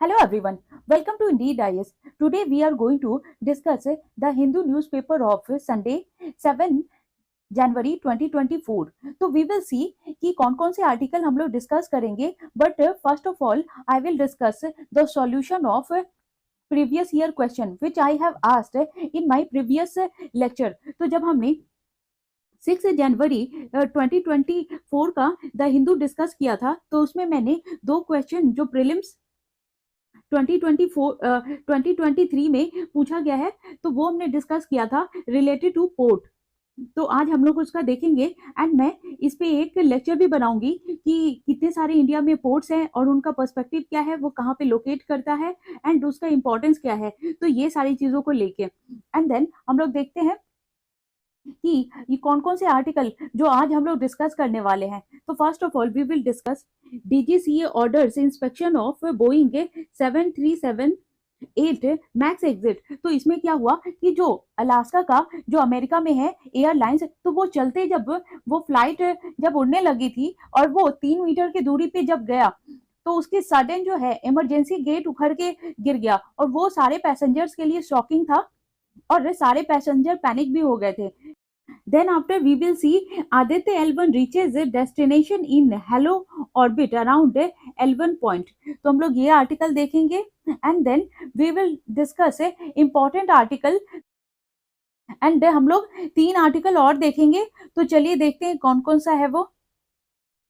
Hello everyone, welcome to Indeed IS. Today we are going to discuss the Hindu newspaper of Sunday 7 जनवरी 2024. तो we will see कि कौन कौन से article हम लोग डिस्कस करेंगे, but first of all I will discuss the solution of previous year question which I have asked in my previous lecture. तो जब हमने 6 जनवरी 2024 का द हिंदू डिस्कस किया था, तो उसमें मैंने दो क्वेश्चन जो प्रीलिम्स 2023 में पूछा गया है, तो वो हमने डिस्कस किया था रिलेटेड टू पोर्ट. तो आज हम लोग उसका देखेंगे एंड मैं इस पे एक लेक्चर भी बनाऊंगी कि कितने सारे इंडिया में पोर्ट्स हैं और उनका पर्सपेक्टिव क्या है, वो कहाँ पे लोकेट करता है एंड उसका इंपॉर्टेंस क्या है. तो ये सारी चीजों को लेके एंड देन हम लोग देखते हैं कि ये कौन कौन से आर्टिकल जो आज हम लोग डिस्कस करने वाले हैं. तो first of all we will discuss DGCA orders inspection of Boeing 737-8 max exit. तो इसमें क्या हुआ कि जो अलास्का का जो अमेरिका में है एयरलाइंस, तो वो चलते जब वो फ्लाइट जब उड़ने लगी थी और वो 3 मीटर की दूरी पे जब गया, तो उसके सडन जो है इमरजेंसी गेट उखड़ के गिर गया और वो सारे पैसेंजर्स के लिए शॉकिंग था और सारे पैसेंजर पैनिक भी हो गए थे. Then after we will see Aditya L1 reaches a destination in hello orbit around L1 point. तो हम लोग ये आर्टिकल देखेंगे and then we will discuss a important article and हम लोग 3 आर्टिकल और देखेंगे. तो चलिए देखते हैं कौन कौन सा है वो.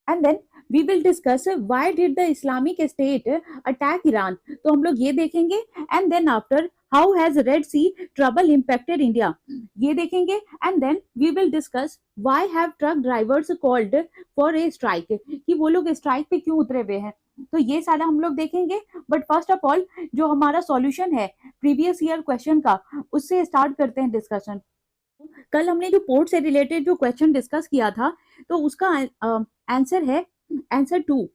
And then we will discuss why did the Islamic State attack Iran. तो हम लोग ये देखेंगे and then after how has Red Sea trouble impacted India, ये देखेंगे. And then we will discuss why have truck drivers called for a strike, कि वो लोग स्ट्राइक पे क्यों उतरे हुए हैं. तो ये सारा हम लोग देखेंगे. बट फर्स्ट ऑफ ऑल जो हमारा सॉल्यूशन है प्रीवियस ईयर क्वेश्चन का, उससे स्टार्ट करते हैं डिस्कशन. कल हमने जो पोर्ट से रिलेटेड जो क्वेश्चन डिस्कस किया था, तो उसका आंसर है आंसर 2.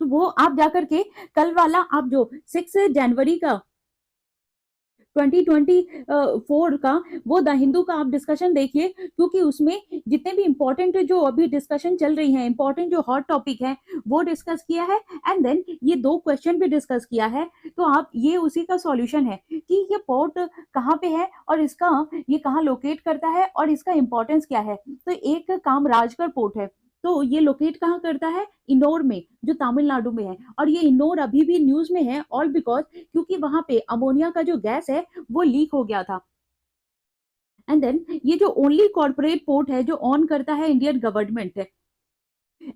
तो वो आप जाकर के कल वाला आप जो 6 जनवरी का 2024 का वो द हिंदू का आप डिस्कशन देखिए, क्योंकि उसमें जितने भी इंपॉर्टेंट जो अभी डिस्कशन चल रही है, इंपॉर्टेंट जो हॉट टॉपिक है वो डिस्कस किया है एंड देन ये 2 क्वेश्चन भी डिस्कस किया है. तो आप ये उसी का सॉल्यूशन है कि ये पोर्ट कहाँ पे है और इसका ये कहाँ लोकेट करता है और इसका इंपॉर्टेंस क्या है. तो एक कामराजकर पोर्ट है, तो ये लोकेट कहाँ करता है, इंदौर में, जो तमिलनाडु में है. और ये इंदौर अभी भी न्यूज में है ऑल बिकॉज क्योंकि वहां पे अमोनिया का जो गैस है वो लीक हो गया था. एंड देन ये जो ओनली कॉर्पोरेट पोर्ट है जो ऑन करता है इंडियन गवर्नमेंट है.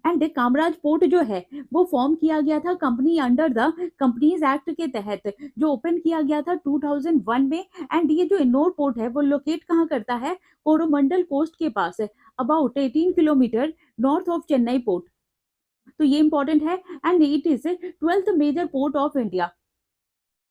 एंड कामराज पोर्ट जो है वो फॉर्म किया गया था company under the companies act के तहत, जो ओपन किया गया था 2001 में. एंड ये जो इंदौर पोर्ट है वो लोकेट कहाँ करता है, कोरोमंडल कोस्ट के पास है, about 18 kilometre north of Chennai port. तो ये इंपॉर्टेंट है and it is 12th major port of India.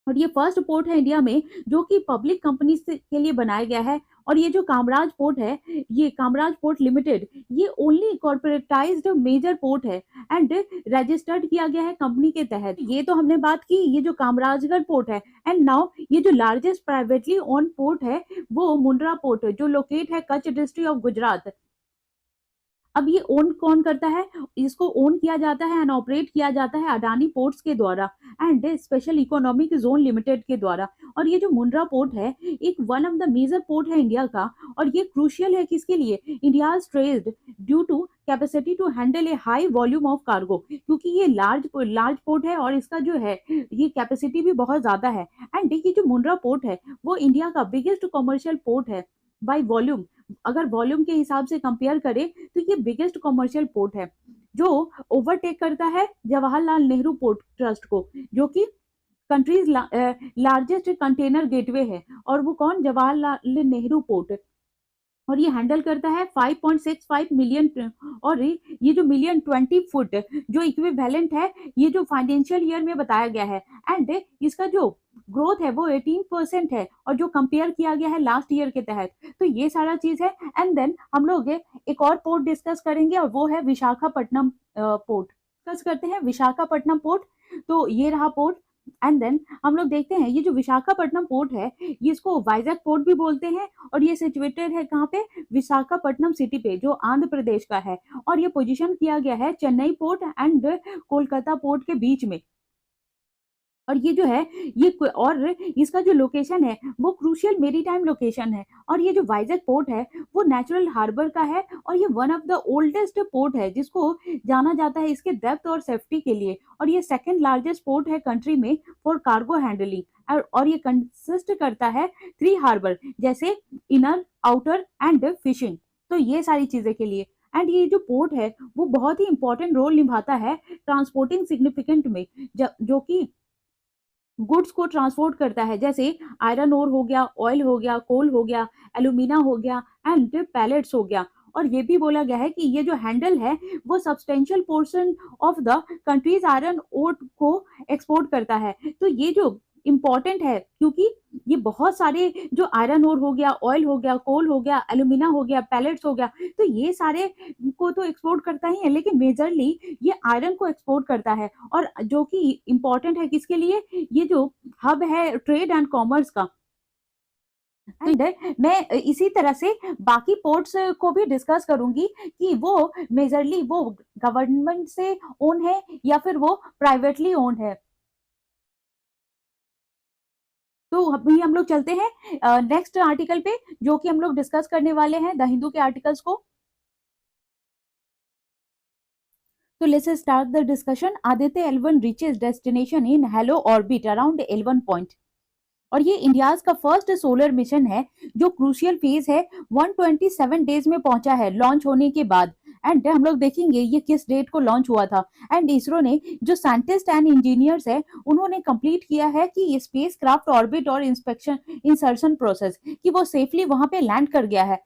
और ये फर्स्ट पोर्ट है इंडिया में जो कि पब्लिक कंपनी के लिए बनाया गया है. और ये जो कामराज पोर्ट है, ये कामराज पोर्ट लिमिटेड, ये ओनली कॉर्पोरेटाइज्ड मेजर पोर्ट है एंड रजिस्टर्ड किया गया है कंपनी के तहत. ये तो हमने बात की ये जो कामराजगढ़ पोर्ट है. एंड नाउ ये जो लार्जेस्ट प्राइवेटली ओन पोर्ट है वो मुंद्रा पोर्ट जो लोकेट है कच्छ डिस्ट्रिक्ट ऑफ गुजरात. अब ये ओन कौन करता है, इसको ओन किया जाता है एंड ऑपरेट किया जाता है अडानी पोर्ट्स के द्वारा and special economic zone limited के द्वारा. और ये जो मुंद्रा पोर्ट है एक one of the major port है इंडिया का. और ये क्रूशियल है किसके लिए, India trade due to capacity to handle a high volume of cargo, क्योंकि ये लार्ज पोर्ट है और इसका जो है ये कैपेसिटी भी बहुत ज्यादा है. एंड ये जो मुंद्रा पोर्ट है वो इंडिया का बिगेस्ट कॉमर्शियल पोर्ट है बाय वॉल्यूम. अगर वॉल्यूम के हिसाब से कंपेयर करें तो ये बिगेस्ट कॉमर्शियल पोर्ट है जो ओवरटेक करता है जवाहरलाल नेहरू पोर्ट ट्रस्ट को, जो कि कंट्रीज लार्जेस्ट कंटेनर गेटवे है. और वो कौन, जवाहरलाल नेहरू पोर्ट. और ये हैंडल करता है 5.65 मिलियन. और ये जो मिलियन 20 फुट जो इक्विवेलेंट है ये जो फाइनेंशियल ईयर में बताया गया है. एंड इसका जो ग्रोथ है वो 18% है और जो कंपेयर किया गया है लास्ट ईयर के तहत. तो ये सारा चीज है. एंड देन हम लोग एक और पोर्ट डिस्कस करेंगे और वो है विशाखापट्टनम पोर्ट. डिस्कस करते हैं विशाखापट्टनम पोर्ट. तो ये रहा पोर्ट एंड देन हम लोग देखते हैं ये जो विशाखापट्टनम पोर्ट है, ये इसको वाइजैक पोर्ट भी बोलते हैं, और ये सिचुएटेड है कहाँ पे, विशाखापट्टनम सिटी पे, जो आंध्र प्रदेश का है, और ये पोजीशन किया गया है Chennai port and Kolkata port के बीच में। और ये जो है और इसका जो लोकेशन है वो क्रूशियल मेरीटाइम लोकेशन है, और ये जो वाइजैक पोर्ट है वो नेचुरल हार्बर का है, और ये one of the oldest port है जिसको जाना जाता है इसके डेप्थ और सेफ्टी के लिए, और ये सेकंड लार्जेस्ट पोर्ट है कंट्री में फॉर कार्गो हैंडलिंग, और ये कंसिस्ट करता है 3 हार्बर, जैसे इनर, आउटर एंड फिशिंग, तो ये सारी चीजें के लिए। एंड ये जो पोर्ट है वो बहुत ही इंपॉर्टेंट रोल निभाता है ट्रांसपोर्टिंग सिग्निफिकेंट में, जो कि गुड्स को ट्रांसपोर्ट करता है, जैसे आयरन ओर हो गया, ऑयल हो गया, कोल हो गया, एल्यूमिना हो गया एंड पैलेट्स हो गया। और ये भी बोला गया है कि ये जो हैंडल है वो substantial portion of the country's iron ore को एक्सपोर्ट करता है। तो ये जो इम्पोर्टेंट है क्योंकि ये बहुत सारे जो आयरन ओर हो गया, ऑयल हो गया, कोल हो गया, एल्यूमिना हो गया, पैलेट्स हो गया, तो ये सारे को तो एक्सपोर्ट करता ही है, लेकिन मेजरली ये आयरन को एक्सपोर्ट करता है, और जो कि इम्पोर्टेंट है किसके लिए, ये जो हब है ट्रेड एंड कॉमर्स का। एंड मैं इसी तरह से बाकी पोर्ट्स को भी डिस्कस करूंगी कि वो मेजरली वो गवर्नमेंट से ओन है या फिर वो प्राइवेटली ओन है। तो अभी हम लोग चलते हैं नेक्स्ट आर्टिकल पे, जो कि हम लोग डिस्कस करने वाले हैं द हिंदू के आर्टिकल्स को। तो let's start the discussion. Aditya L1 reaches destination in hello orbit around L1 point, और ये इंडियाज का फर्स्ट सोलर मिशन है जो क्रूशियल फेज है, 127 डेज में पहुंचा है लॉन्च होने के बाद। एंड हम लोग देखेंगे ये किस डेट को लॉन्च हुआ था। एंड इसरो ने जो साइंटिस्ट एंड इंजीनियर्स है उन्होंने कंप्लीट किया है कि ये स्पेस क्राफ्ट ऑर्बिट और इंस्पेक्शन इंसर्शन प्रोसेस कि वो सेफली वहां पे लैंड कर गया है।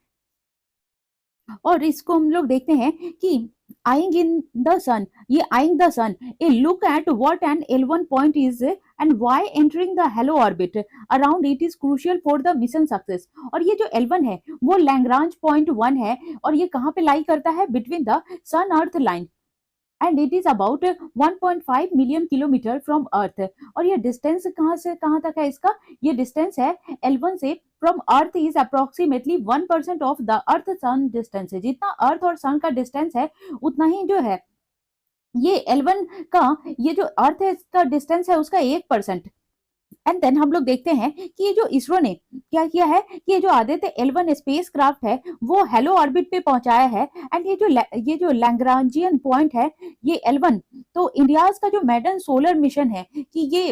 और इसको हम लोग देखते हैं कि आइंग इन द सन, ये eyeing the sun, a look at what an L1 point is and why entering the halo orbit around it is crucial for the mission success. और ये जो L1 है वो लैग्रांज पॉइंट 1 है, और ये कहाँ पे लाई करता है, between the sun earth line, and it is about 1.5 million kilometre from earth. और ये डिस्टेंस कहाँ से कहाँ तक है इसका, ये डिस्टेंस है L1 से from earth is approximately 1% of the earth sun distance है। जितना अर्थ और सन का डिस्टेंस है उतना ही जो है ये L1 का, ये जो अर्थ है इसका डिस्टेंस है उसका 1%। एंड देन हम लोग देखते हैं कि ये जो इसरो ने क्या किया है कि ये जो आदित्य L1 स्पेस क्राफ्ट है वो हेलो ऑर्बिट पे पहुंचाया है। एंड ये जो लैग्रांजियन पॉइंट है ये L1, तो इंडियाज का जो मेडन सोलर मिशन है कि ये,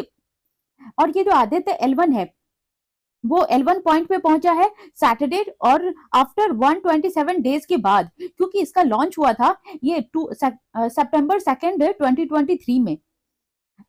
और ये जो आदित्य L1 है वो L1 पॉइंट पे पहुंचा है सैटरडे, और आफ्टर 127 डेज के बाद, क्योंकि इसका लॉन्च हुआ था ये सितंबर 2 2023 में।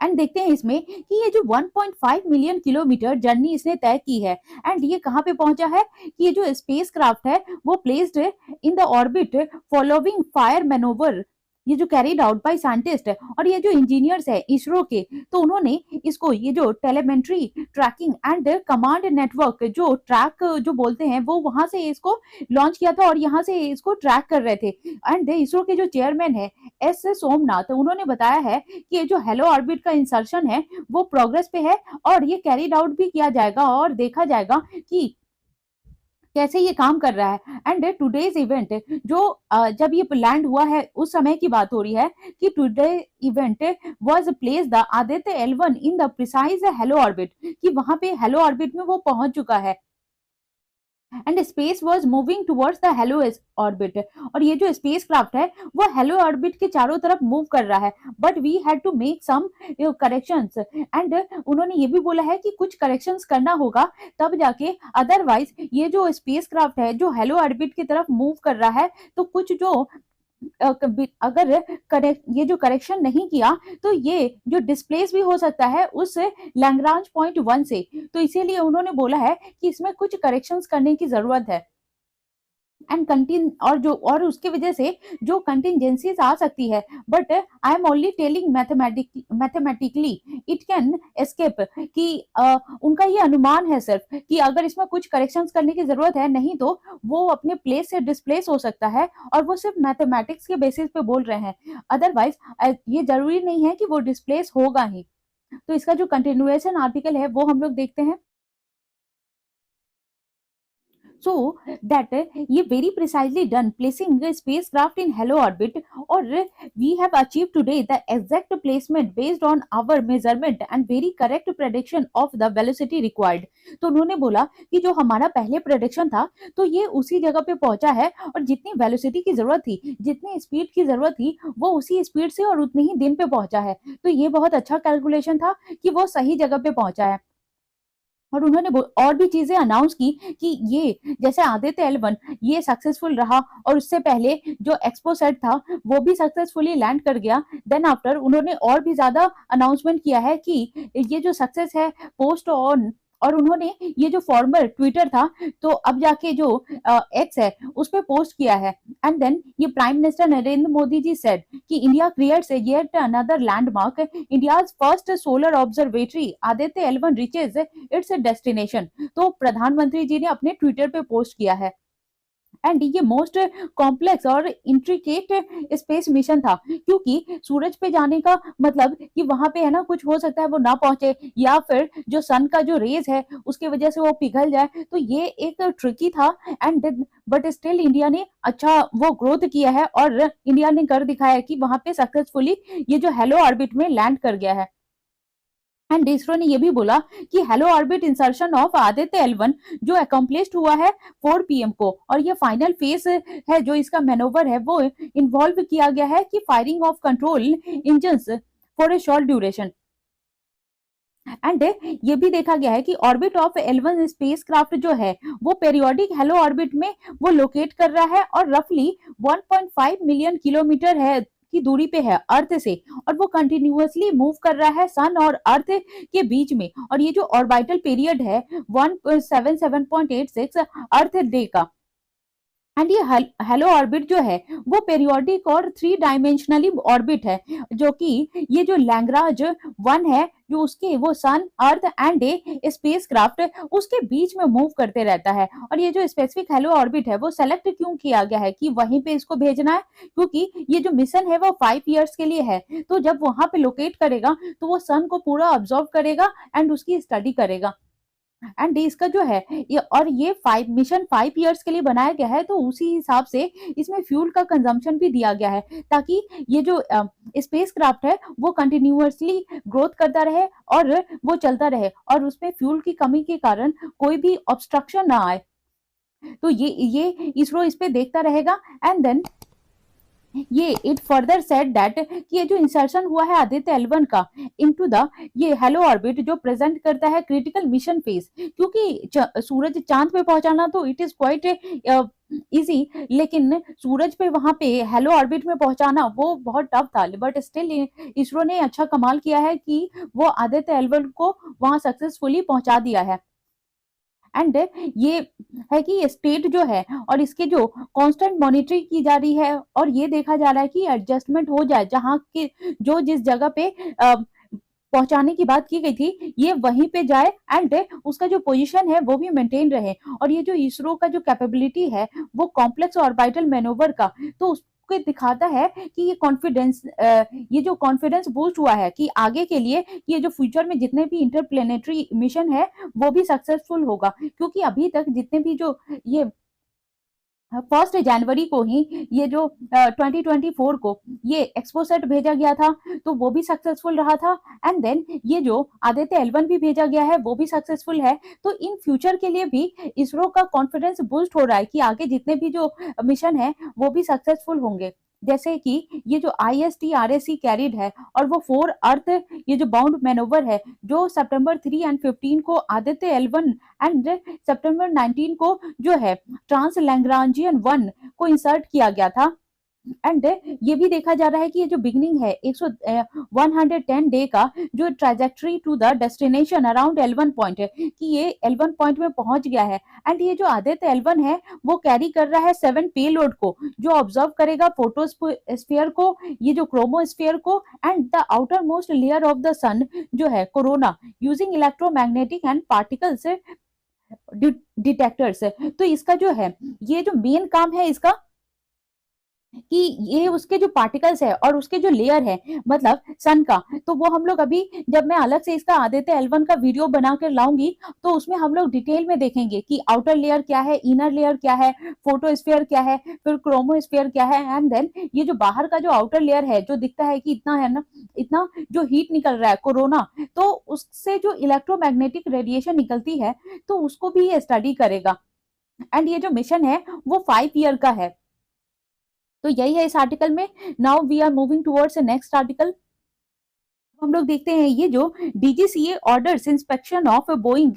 एंड देखते हैं इसमें कि ये जो 1.5 मिलियन किलोमीटर जर्नी इसने तय की है, एंड ये कहाँ पे पहुंचा है कि ये जो स्पेस क्राफ्ट है वो placed in the orbit following fire मैनोवर, ये जो कैरीड आउट बाय साइंटिस्ट और ये जो इंजीनियर्स है इसरो के, तो उन्होंने इसको ये जो telemetry tracking and command network जो ट्रैक जो बोलते हैं वो वहां से इसको लॉन्च किया था, और यहाँ से इसको ट्रैक कर रहे थे। एंड इसरो के जो चेयरमैन है S सोमनाथ, उन्होंने बताया है कि ये जो हेलो ऑर्बिट का इंसर्शन है वो प्रोग्रेस पे है, और ये कैरीड आउट भी किया जाएगा और देखा जाएगा कि कैसे ये काम कर रहा है। एंड टुडेज इवेंट जो जब ये लैंड हुआ है उस समय की बात हो रही है कि today event was place the Aditya L1 in the precise hello orbit, कि वहां पे हेलो ऑर्बिट में वो पहुंच चुका है, and space was moving towards the halo orbit. और ये जो स्पेस क्राफ्ट है वो हेलो ऑर्बिट के चारों तरफ मूव कर रहा है, but we had to make some corrections. And उन्होंने ये भी बोला है कि कुछ करेक्शंस करना होगा तब जाके, अदरवाइज ये जो स्पेस क्राफ्ट है जो हेलो ऑर्बिट की तरफ मूव कर रहा है, तो कुछ जो अगर ये जो करेक्शन नहीं किया तो ये जो डिस्प्लेस भी हो सकता है उस लैग्रांज पॉइंट 1 से, तो इसीलिए उन्होंने बोला है कि इसमें कुछ करेक्शंस करने की जरूरत है। एंड कंटिन और उसकी वजह से जो कंटिजेंसीज आ सकती है, but I am only telling mathematically it can escape, कि उनका ये अनुमान है सिर्फ कि अगर इसमें कुछ करेक्शंस करने की जरूरत है, नहीं तो वो अपने प्लेस से डिस्प्लेस हो सकता है, और वो सिर्फ मैथमेटिक्स के बेसिस पे बोल रहे हैं, अदरवाइज ये जरूरी नहीं है कि वो डिस्प्लेस होगा ही। तो इसका जो कंटिन्यूएशन आर्टिकल है वो हम लोग देखते हैं। so that ये very precisely done placing a spacecraft in hello orbit, और we have achieved today the exact placement based on our measurement and very correct prediction of the velocity required। तो उन्होंने बोला कि जो हमारा पहले प्रेडिक्शन था तो ये उसी जगह पे पहुंचा है, और जितनी वेलोसिटी की जरूरत थी, जितनी स्पीड की जरूरत थी, वो उसी स्पीड से और उतनी ही दिन पे पहुंचा है। तो ये बहुत अच्छा कैलकुलेशन था कि वो सही जगह पे पहुंचा है। और उन्होंने और भी चीजें अनाउंस की कि ये जैसे आदित्य L1 ये सक्सेसफुल रहा, और उससे पहले जो एक्सपोसेट था वो भी सक्सेसफुली लैंड कर गया। देन आफ्टर उन्होंने और भी ज्यादा अनाउंसमेंट किया है कि ये जो सक्सेस है पोस्ट ऑन, और उन्होंने ये जो फॉर्मर ट्विटर था तो अब जाके जो एक्स है उस पर पोस्ट किया है। एंड देन ये prime minister Narendra Modi ji said कि India creates yet another landmark, India's first solar observatory Aditya L1 reaches it's destination. तो प्रधानमंत्री जी ने अपने ट्विटर पे पोस्ट किया है। एंड ये मोस्ट कॉम्प्लेक्स और इंट्रिकेट स्पेस मिशन था, क्योंकि सूरज पे जाने का मतलब कि वहां पे है ना कुछ हो सकता है वो ना पहुंचे, या फिर जो सन का जो रेज है उसकी वजह से वो पिघल जाए। तो ये एक ट्रिकी था। एंड बट स्टिल इंडिया ने अच्छा वो ग्रोथ किया है, और इंडिया ने कर दिखाया है कि वहां पे सक्सेसफुली ये जो हेलो ऑर्बिट में लैंड कर गया है। एंड इसरो ने ये भी बोला कि hello orbit insertion of Aditya L1 जो अकम्प्लिश्ड हुआ है 4 PM को, और ये फाइनल फेज है जो इसका मैनोवर है वो इन्वॉल्व किया गया है कि firing of control engines for a short duration. And ये भी देखा गया है कि ऑर्बिट ऑफ L1 स्पेसक्राफ्ट जो है वो पेरियोडिक हेलो ऑर्बिट में वो लोकेट कर रहा है, और रफली 1.5 मिलियन किलोमीटर है की दूरी पे है अर्थ से, और वो कंटिन्यूअसली मूव कर रहा है सन और अर्थ के बीच में। और ये जो ऑर्बिटल पीरियड है 177.86 अर्थ डे का। एंड ये हेलो ऑर्बिट जो है वो पेरियोडिक और 3 डायमेंशनली ऑर्बिट है, जो कि ये जो लैग्रांज 1 है जो उसके वो सन अर्थ एंड ए स्पेसक्राफ्ट उसके बीच में मूव करते रहता है। और ये जो स्पेसिफिक हेलो ऑर्बिट है वो सेलेक्ट क्यों किया गया है कि वहीं पे इसको भेजना है, क्योंकि ये जो मिशन है वो 5 इयर्स के लिए है। तो जब वहां पे लोकेट करेगा तो वो सन को पूरा ऑब्जर्व करेगा एंड उसकी स्टडी करेगा। एंड इसका जो है ये 5 इयर्स के लिए बनाया गया है, तो उसी हिसाब से इसमें फ्यूल का कंजम्पशन भी दिया गया है, ताकि ये जो स्पेस क्राफ्ट है वो कंटिन्यूअसली ग्रोथ करता रहे और वो चलता रहे, और उसमें फ्यूल की कमी के कारण कोई भी ऑब्स्ट्रक्शन ना आए। तो ये इसरो इस पे देखता रहेगा। एंड देन ये इट फर्दर सेड दैट कि ये जो इंसर्शन हुआ है आदित्य L1 का इनटू द ये हेलो ऑर्बिट जो प्रेजेंट करता है क्रिटिकल मिशन फेज, क्योंकि सूरज चांद पे पहुंचाना तो इट इज क्वाइट इजी, लेकिन सूरज पे वहां पे हेलो ऑर्बिट में पहुंचाना वो बहुत टफ था। बट स्टिल इसरो ने अच्छा कमाल किया है कि वो आदित्य L1 को वहां सक्सेसफुली पहुंचा दिया है। एंड ये है कि ये स्टेट जो है और इसके जो कांस्टेंट मॉनिटरिंग की जा रही है, और ये देखा जा रहा है कि एडजस्टमेंट हो जाए, जहां के जो जिस जगह पे पहुंचाने की बात की गई थी ये वहीं पे जाए, एंड उसका जो पोजीशन है वो भी मेंटेन रहे। और ये जो इसरो का जो कैपेबिलिटी है वो कॉम्प्लेक्स ऑर्बिटल मैनोवर का, तो उसको दिखाता है कि ये जो कॉन्फिडेंस बूस्ट हुआ है कि आगे के लिए ये जो फ्यूचर में जितने भी इंटरप्लेनेटरी मिशन है वो भी सक्सेसफुल होगा। क्योंकि अभी तक जितने भी जो ये 1 जनवरी को ही ये जो 2024 को ये एक्सपोसेट भेजा गया था तो वो भी सक्सेसफुल रहा था। एंड देन ये जो आदित्य L1 भी भेजा गया है वो भी सक्सेसफुल है। तो इन फ्यूचर के लिए भी इसरो का कॉन्फिडेंस बूस्ट हो रहा है कि आगे जितने भी जो मिशन है वो भी सक्सेसफुल होंगे। जैसे कि ये जो ISTRAC कैरिड है और वो 4 अर्थ ये जो बाउंड मैनोवर है जो सितंबर 3 एंड 15 को आदित्य L1 एंड सितंबर 19 को जो है ट्रांस लैग्रांजियन 1 को इंसर्ट किया गया था। एंड ये भी देखा जा रहा है कि ये जो बिगनिंग है 110 डे का जो trajectory to the destination around L1 point है कि ये L1 पॉइंट में पहुंच गया है। एंड ये जो आदित्य L1 है वो कैरी कर रहा है 7 पेलोड को, जो ऑब्जर्व करेगा फोटोस्फीयर को, ये जो क्रोमोस्फीयर को, and the outermost layer of the sun जो है corona, using electromagnetic and particles detectors. तो इसका जो है ये जो मेन काम है इसका कि ये उसके जो पार्टिकल्स है और उसके जो लेयर है मतलब सन का, तो वो हम लोग अभी जब मैं अलग से इसका आदित्य L1 का वीडियो बनाकर लाऊंगी तो उसमें हम लोग डिटेल में देखेंगे कि आउटर लेयर क्या है, इनर लेयर क्या है, फोटोस्फीयर क्या है, फिर क्रोमोस्फीयर क्या है, एंड देन ये जो बाहर का जो आउटर लेयर है जो दिखता है कि इतना है ना, इतना जो हीट निकल रहा है कोरोना, तो उससे जो इलेक्ट्रोमैग्नेटिक रेडिएशन निकलती है तो उसको भी ये स्टडी करेगा। एंड ये जो मिशन है वो 5 ईयर का है। तो यही है इस आर्टिकल में। Now we are moving towards next article. हम लोग देखते हैं ये जो DGCA orders inspection of Boeing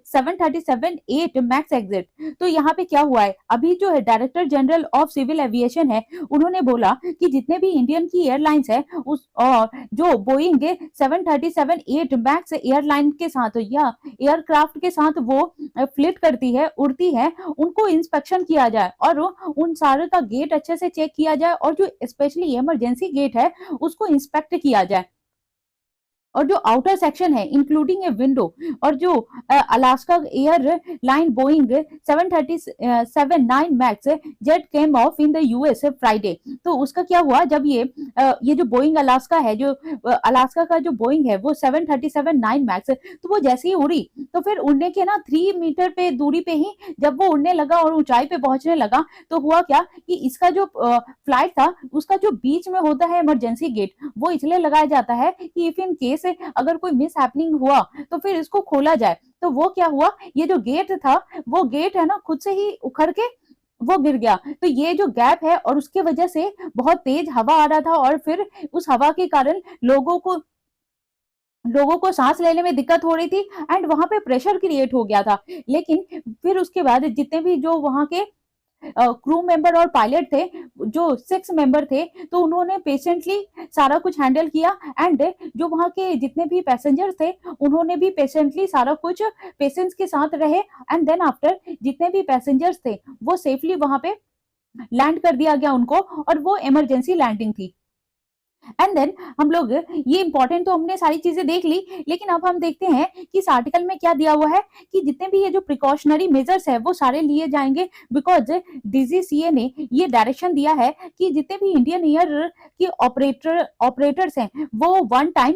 737-8 max exit. तो यहाँ पे क्या हुआ है, अभी जो है director general of civil aviation है उन्होंने बोला कि जितने भी इंडियन की एयरलाइंस है उस और जो बोइंग 737-8 मैक्स एयरलाइन के साथ या एयरक्राफ्ट के साथ वो फ्लिट करती है, उड़ती है, उनको इंस्पेक्शन किया जाए और उन सारे का गेट अच्छे से चेक किया जाए और जो स्पेशली इमरजेंसी गेट है उसको इंस्पेक्ट किया जाए। और जो आउटर सेक्शन है इंक्लूडिंग ए विंडो, और जो Alaska air line Boeing 737-9 max jet came of in the US Friday. तो उसका क्या हुआ, जब ये जो बोइंग अलास्का है, जो अलास्का का जो बोइंग है वो 737-9 मैक्स, तो वो जैसे ही उड़ी तो फिर उड़ने के ना 3 मीटर पे दूरी पे ही जब वो उड़ने लगा और ऊंचाई पे पहुंचने लगा तो हुआ क्या कि इसका जो फ्लाइट था उसका जो बीच में होता है इमरजेंसी गेट, वो इसलिए लगाया जाता है कि इफ इन केस अगर कोई मिस हैपनिंग हुआ तो फिर इसको खोला जाए। तो वो क्या हुआ, ये जो गेट था वो गेट है ना खुद से ही उखड़ के वो गिर गया। तो ये जो गैप है और उसके वजह से बहुत तेज हवा आ रहा था और फिर उस हवा के कारण लोगों को सांस लेने में दिक्कत हो रही थी एंड वहां पे प्रेशर क्रिएट हो गया था। लेकिन फिर उसके बाद जितने भी जो वहां के क्रू मेंबर और पायलट थे, जो 6 मेंबर थे, तो उन्होंने पेशेंटली सारा कुछ हैंडल किया एंड जो वहां के जितने भी पैसेंजर थे उन्होंने भी पेशेंटली सारा कुछ पेशेंस के साथ रहे एंड देन आफ्टर जितने भी पैसेंजर्स थे वो सेफली वहां पे लैंड कर दिया गया उनको, और वो इमरजेंसी लैंडिंग थी। एंड देन हम लोग ये इंपॉर्टेंट तो हमने सारी चीजें देख ली, लेकिन अब हम देखते हैं कि इस आर्टिकल में क्या दिया हुआ है कि जितने भी ये जो प्रिकॉशनरी मेजर्स है वो सारे लिए जाएंगे, बिकॉज डीजीसीए ने ये डायरेक्शन दिया है कि जितने भी इंडियन एयर के ऑपरेटर्स हैं वो वन टाइम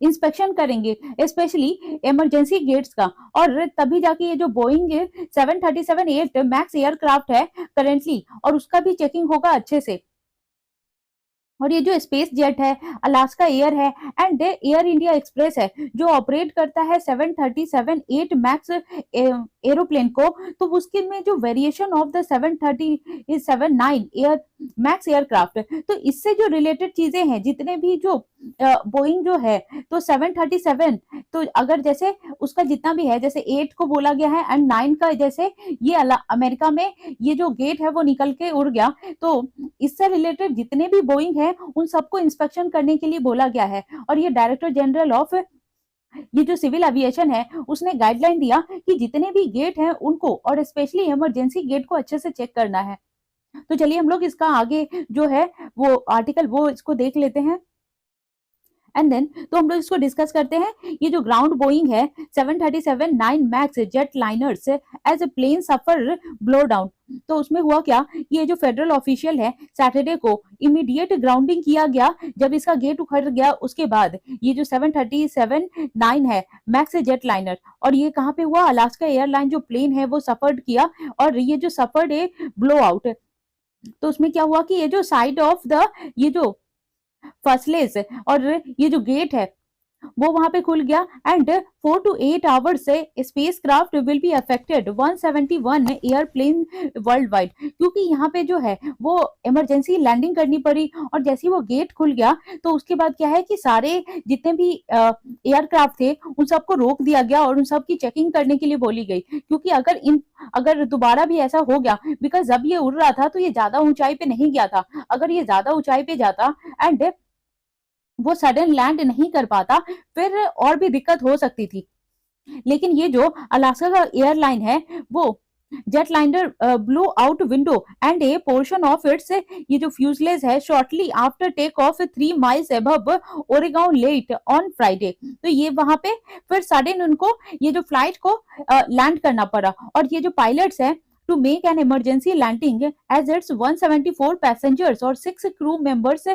इंस्पेक्शन करेंगे स्पेशली इमरजेंसी गेट्स का, और तभी जाके ये जो बोइंग 737-8 मैक्स एयरक्राफ्ट है करेंटली और उसका भी चेकिंग होगा अच्छे से। और ये जो स्पेस जेट है, अलास्का एयर है एंड एयर इंडिया एक्सप्रेस है जो ऑपरेट करता है 737-8 मैक्स एरोप्लेन को, तो उसके में जो variation of the 737-9 air max aircraft, तो इससे जो रिलेटेड चीजें हैं जितने भी जो बोइंग जो है तो 737, तो अगर जैसे उसका जितना भी है जैसे 8 को बोला गया है एंड 9 का जैसे ये अमेरिका में ये जो गेट है वो निकल के उड़ गया, तो इससे रिलेटेड जितने भी बोइंग है उन सबको इंस्पेक्शन करने के लिए बोला गया है। और ये डायरेक्टर जनरल ऑफ ये जो सिविल एविएशन है उसने गाइडलाइन दिया कि जितने भी गेट हैं उनको और स्पेशली इमरजेंसी गेट को अच्छे से चेक करना है। तो चलिए हम लोग इसका आगे जो है वो आर्टिकल वो इसको देख लेते हैं एंड देन तो हम लोग इसको डिस्कस करते हैं। ये जो ग्राउंड बोइंग है 737-9 max jet liners as a plane suffer blow down, तो उसमें हुआ क्या, ये जो फेडरल ऑफिशियल है सैटरडे को इमीडिएट ग्राउंडिंग किया गया जब इसका गेट उखड़ गया। उसके बाद ये जो 737-9 है मैक्स जेट लाइनर, और ये कहाँ पे हुआ, अलास्का एयरलाइन जो प्लेन है वो सफर्ड किया, और ये जो सफर्ड है ब्लो आउट, तो उसमें क्या हुआ कि ये जो साइड ऑफ द ये जो फसलेस और ये जो गेट है वो वहां पे खुल गया एंड 4 to 8 आवर्स से space craft will be affected 171 airplane world wide, क्योंकि यहाँ पे जो है वो इमरजेंसी लैंडिंग करनी पड़ी और जैसे ही वो गेट खुल गया तो उसके बाद क्या है कि सारे जितने भी एयरक्राफ्ट थे उन सबको रोक दिया गया और उन सब की चेकिंग करने के लिए बोली गई, क्योंकि अगर दोबारा भी ऐसा हो गया, बिकॉज जब ये उड़ रहा था तो ये ज्यादा ऊंचाई पे नहीं गया था, अगर ये ज्यादा ऊंचाई पे जाता एंड वो सडन लैंड नहीं कर पाता फिर और भी दिक्कत हो सकती थी। लेकिन ये जो अलास्का का एयरलाइन है वो jet liner blow out window and a portion of its ये जो फ्यूजलेज है shortly after take off 3 miles above Oregon late on Friday, तो ये वहां पे फिर सडन उनको ये जो फ्लाइट को लैंड करना पड़ा, और ये जो पायलट्स है to make an emergency landing as its 174 passengers और 6 crew members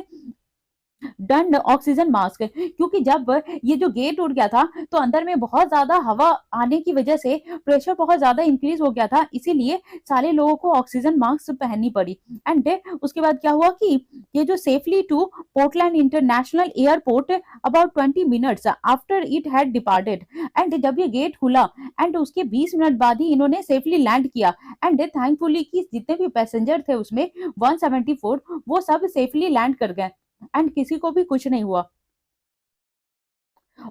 done oxygen mask, क्योंकि जब ये जो गेट उड़ गया था तो अंदर में बहुत ज्यादा हवा आने की वजह से प्रेशर बहुत ज्यादा इंक्रीज हो गया था, इसीलिए सारे लोगों को ऑक्सीजन मास्क पहननी पड़ी। एंड उसके बाद क्या हुआ कि ये जो safely to Portland International Airport about 20 minutes after it had departed, and जब ये गेट खुला एंड उसके 20 मिनट बाद ही इन्होंने सेफली लैंड किया। एंड थैंकफुली कि जितने भी पैसेंजर थे उसमें 174 वो सब सेफली लैंड कर गए एंड किसी को भी कुछ नहीं हुआ।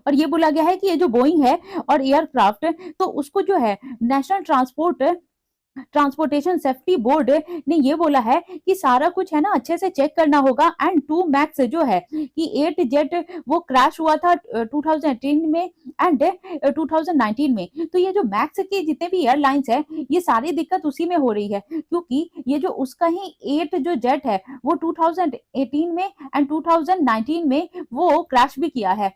और ये बोला गया है कि ये जो बोइंग है और एयरक्राफ्ट तो उसको जो है नेशनल ट्रांसपोर्टेशन सेफ्टी बोर्ड ने ये बोला है कि सारा कुछ है ना अच्छे से चेक करना होगा। एंड 2 मैक्स जो है कि 8 जेट वो क्रैश हुआ था 2018 में एंड 2019 में, तो ये जो मैक्स की जितने भी एयरलाइंस है ये सारी दिक्कत उसी में हो रही है, क्योंकि ये जो उसका ही 8 जो जेट है वो 2018 में एंड 2019 में वो क्रैश भी किया है।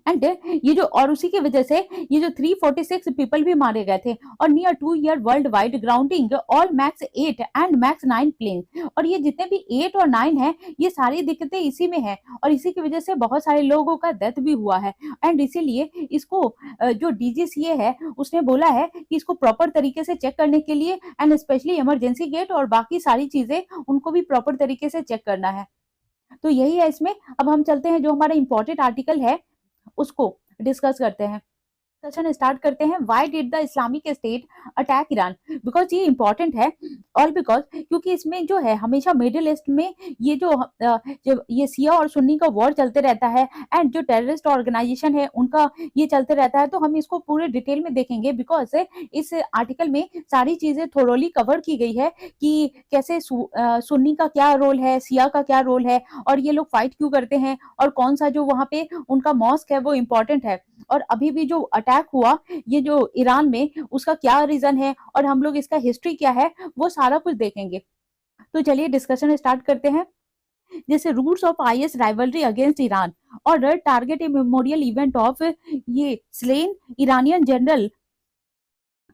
एंड ये जो और उसी की वजह से ये जो 346 पीपल भी मारे गए थे और near 2 year world wide grounding all max 8 and max 9 plane. और ये जितने भी 8 और 9 है ये सारी दिक्कतें इसी में है और इसी की वजह से बहुत सारे लोगों का डेथ भी हुआ है। एंड इसीलिए इसको जो डीजीसीए है उसने बोला है कि इसको प्रॉपर तरीके से चेक करने के लिए एंड स्पेशली इमरजेंसी गेट और बाकी सारी चीजें उनको भी प्रॉपर तरीके से चेक करना है। तो यही है इसमें। अब हम चलते हैं जो हमारा इंपॉर्टेंट आर्टिकल है उसको डिस्कस करते हैं। सेशन स्टार्ट करते हैं। Why did the Islamic state attack Iran? Because ये इंपॉर्टेंट है ऑल बिकॉज क्योंकि इसमें जो है हमेशा मिडिल ईस्ट में ये जो ये शिया और सुन्नी का वॉर चलते रहता है एंड जो टेररिस्ट ऑर्गेनाइजेशन है उनका ये चलते रहता है, तो हम इसको पूरे डिटेल में देखेंगे बिकॉज इस आर्टिकल में सारी चीजें थोरोली कवर की गई है कि कैसे सुन्नी का क्या रोल है, शिया का क्या रोल है और ये लोग फाइट क्यों करते हैं और कौन सा जो वहां पे उनका मॉस्क है वो इम्पोर्टेंट है और अभी भी जो अटैक हुआ ये जो ईरान में उसका क्या रीजन है और हम लोग इसका हिस्ट्री क्या है वो सारा कुछ देखेंगे। तो चलिए डिस्कशन स्टार्ट करते हैं। जैसे roots of IS rivalry against Iran और target a memorial event of ये slain Iranian general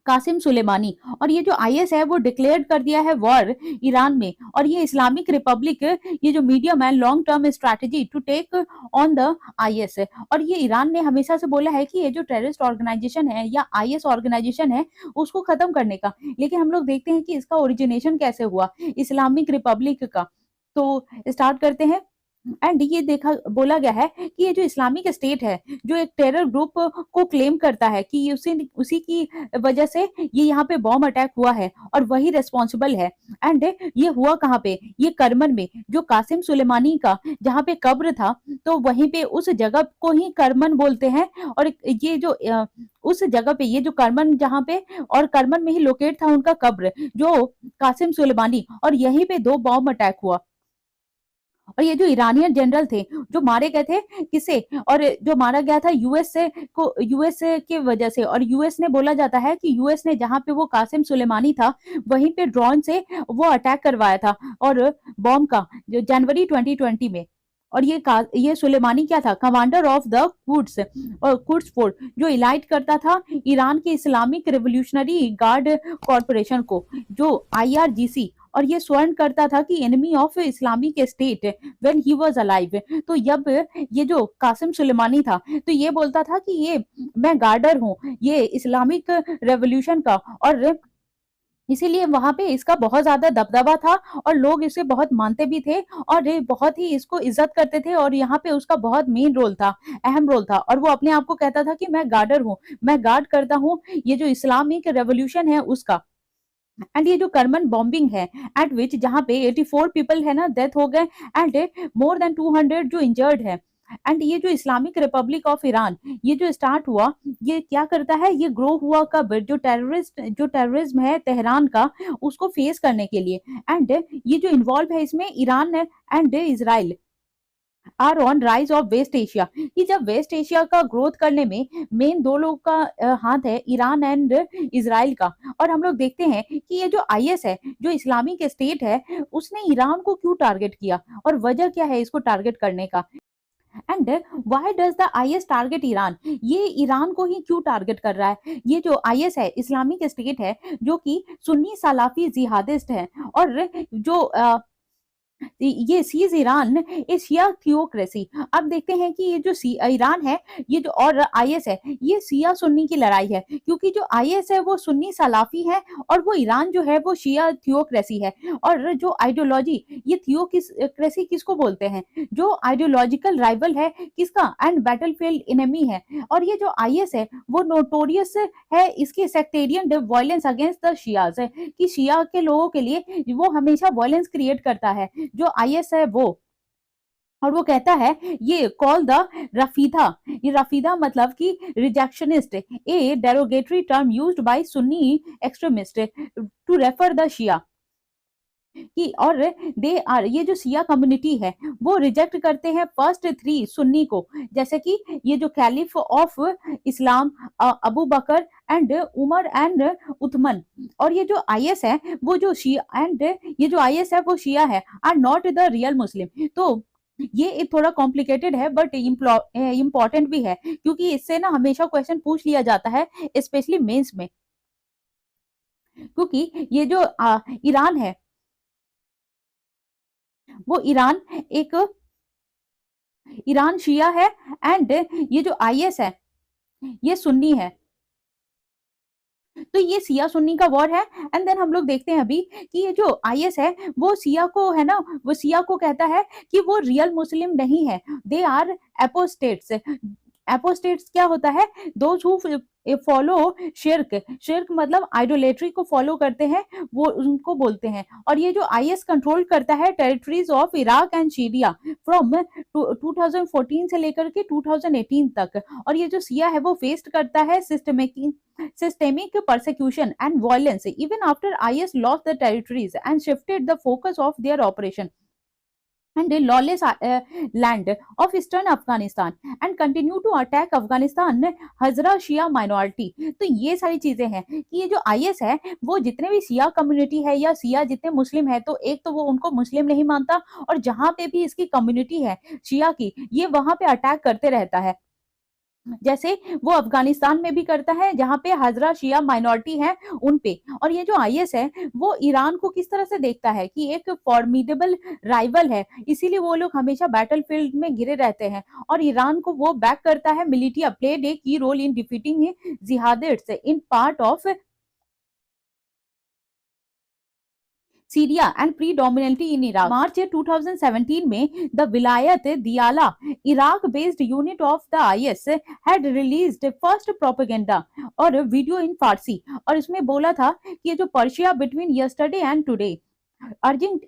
Qasem Soleimani. और ये जो आईएस है वो डिक्लेयर कर दिया है वॉर ईरान में और ये इस्लामिक रिपब्लिक ये जो medium and long term strategy to take on the IS है। और ये ईरान ने हमेशा से बोला है कि ये जो टेररिस्ट ऑर्गेनाइजेशन है या आईएस ऑर्गेनाइजेशन है उसको खत्म करने का, लेकिन हम लोग देखते हैं कि इसका ओरिजिनेशन कैसे हुआ इस्लामिक रिपब्लिक का। तो स्टार्ट करते हैं। एंड ये देखा बोला गया है कि ये जो इस्लामिक स्टेट है जो एक टेरर ग्रुप को क्लेम करता है कि उसी की वजह से ये यहाँ पे बॉम्ब अटैक हुआ है और वही रेस्पॉन्सिबल है। एंड ये हुआ कहाँ पे? ये करमन में जो कासिम सुलेमानी का जहाँ पे कब्र था तो वहीं पे उस जगह को ही करमन बोलते हैं। और ये जो उस जगह पे ये जो करमन जहाँ पे और करमन में ही लोकेट था उनका कब्र जो कासिम सुलेमानी और यहीं पे 2 बॉम्ब अटैक हुआ। और ये जो ईरानियन जनरल थे जो मारे गए थे किसे, और जो मारा गया था यूएस के वजह से। और यूएस ने बोला जाता है कि यूएस ने जहां पे वो कासिम सुलेमानी था वहीं पे ड्रोन से वो अटैक करवाया था और बॉम्ब का जो जनवरी 2020 में। और ये सुलेमानी क्या था? कमांडर ऑफ द कुड्स और कुड्स फोर्स जो इलाइट करता था ईरान के इस्लामिक रेवोल्यूशनरी गार्ड कॉर्पोरेशन को जो आईआरजीसी। और ये स्वर्ण करता था कि enemy of Islamic state when he was alive. तो जब ये जो कासिम सुलेमानी था तो ये बोलता था कि ये मैं गार्डर हूँ ये इस्लामिक रेवोल्यूशन का, और इसीलिए वहां पे इसका बहुत ज्यादा दबदबा था और लोग इसे बहुत मानते भी थे और ये बहुत ही इसको इज्जत करते थे। और यहाँ पे उसका बहुत मेन रोल था, अहम रोल था। और वो अपने आप को कहता था कि मैं गार्डर हूँ, मैं गार्ड करता हूँ ये जो इस्लामिक रेवोल्यूशन है उसका। एंड ये जो करमन बॉम्बिंग है एट विच जहाँ पे 84 पीपल है ना डेथ हो गए एंड मोर देन 200 जो इंजर्ड है। एंड ये जो इस्लामिक रिपब्लिक ऑफ ईरान ये जो स्टार्ट हुआ ये क्या करता है, ये ग्रो हुआ कब? जो टेररिज्म है तेहरान का उसको फेस करने के लिए। एंड ये जो इन्वॉल्व है इसमें Iran and Israel are on rise of West Asia. कि जब वेस्ट एशिया का ग्रोथ करने में मेन 2 लोग का हाथ है ईरान एंड इजराइल का। और हम लोग देखते हैं कि ये जो आईएस है जो इस्लामिक स्टेट है उसने ईरान को क्यों टारगेट किया और वजह क्या है इसको टारगेट करने का। And why does the IS target Iran, ये ईरान को ही क्यों टारगेट कर रहा है? ये जो आईएस है, इस्लामिक स्टेट है, जो कि सुन्नी सलाफी जिहादिस्ट है, और जो ये सीज ईरान ए शिया थियोक्रेसी। अब देखते हैं कि ये जो ईरान है, ये जो और आईएस है, ये शिया सुन्नी की लड़ाई है, क्योंकि जो आईएस है वो सुन्नी सलाफी है और वो ईरान जो है वो शिया थियोक्रेसी है। और जो आइडियोलॉजी, ये थियोक्रेसी किसको बोलते हैं? जो आइडियोलॉजिकल राइवल है किसका, एंड बैटलफील्ड एनिमी है। और ये जो आईएस है वो नोटोरियस है इसकी sectarian violence against the Shias है, कि शिया के लोगों के लिए वो हमेशा वायलेंस क्रिएट करता है जो आईएस है वो। और वो कहता है ये कॉल द रफीदा, ये रफीदा मतलब कि rejectionist, a derogatory term used by Sunni extremist to refer the Shia, कि और दे आर, ये जो शिया कम्युनिटी है वो रिजेक्ट करते हैं फर्स्ट थ्री सुन्नी को, जैसे कि ये जो caliph of Islam Abu Bakr and Umar and Uthman. और ये जो आईएस है वो जो शिया, एंड ये जो आईएस है वो शिया है, आर नॉट द रियल मुस्लिम। तो ये एक थोड़ा कॉम्प्लिकेटेड है बट इम्पोर्टेंट भी है, क्योंकि इससे ना हमेशा क्वेश्चन पूछ लिया जाता है, स्पेशली मेंस में। क्योंकि ये जो ईरान है वो ईरान शिया है, एंड ये जो आईएस है ये सुन्नी है। तो ये शिया सुन्नी का वॉर है। एंड देन हम लोग देखते हैं अभी कि ये जो आईएस है वो शिया को है ना, वो शिया को कहता है कि वो रियल मुस्लिम नहीं है, दे आर एपोस्टेट्स। एपोस्टेट्स क्या होता है? दोज हु फॉलो शिर्क, शिर्क मतलब आइडोलेट्री को फॉलो करते हैं, वो उनको बोलते हैं। और ये जो आईएस कंट्रोल करता है territories of Iraq and Syria from 2014 से लेकर के 2018 तक। और ये जो सिया है वो फेस करता है systemic persecution and violence even after IS lost the territories and shifted the focus of their operation and the lawless land of eastern Afghanistan and continue to attack Afghanistan Hazara Shia minority। तो ये सारी चीजें हैं कि ये जो IS है वो जितने भी सिया कम्युनिटी है या सिया जितने मुस्लिम है, तो एक तो वो उनको मुस्लिम नहीं मानता, और जहां पे भी इसकी कम्युनिटी है शिया की, ये वहां पे अटैक करते रहता है। जैसे वो अफगानिस्तान में भी करता है जहां पे हजरा शिया माइनॉरिटी है उन पे। और ये जो आईएस है वो ईरान को किस तरह से देखता है कि एक फॉर्मिडेबल राइवल है, इसीलिए वो लोग हमेशा बैटलफील्ड में घिरे रहते हैं, और ईरान को वो बैक करता है। Military played a key role in defeating jihadists in part of Syria and predominantly in Iraq. March 2017 में the Wilayat Diyala Iraq based unit of the IS had released first propaganda और video in Farsi. और इसमें बोला था कि ये जो Persia between yesterday and today urging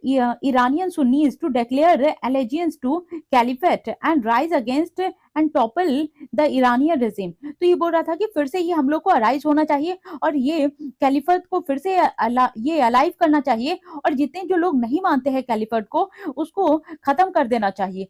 Iranian Sunnis to declare allegiance to caliphate and rise against and topple the Iranian regime। तो ये बोल रहा था कि फिर से ये हम लोग को अराइज होना चाहिए और ये कैलिफेट को फिर से ये अलाइव करना चाहिए, और जितने जो लोग नहीं मानते हैं कैलिफेट को उसको खत्म कर देना चाहिए।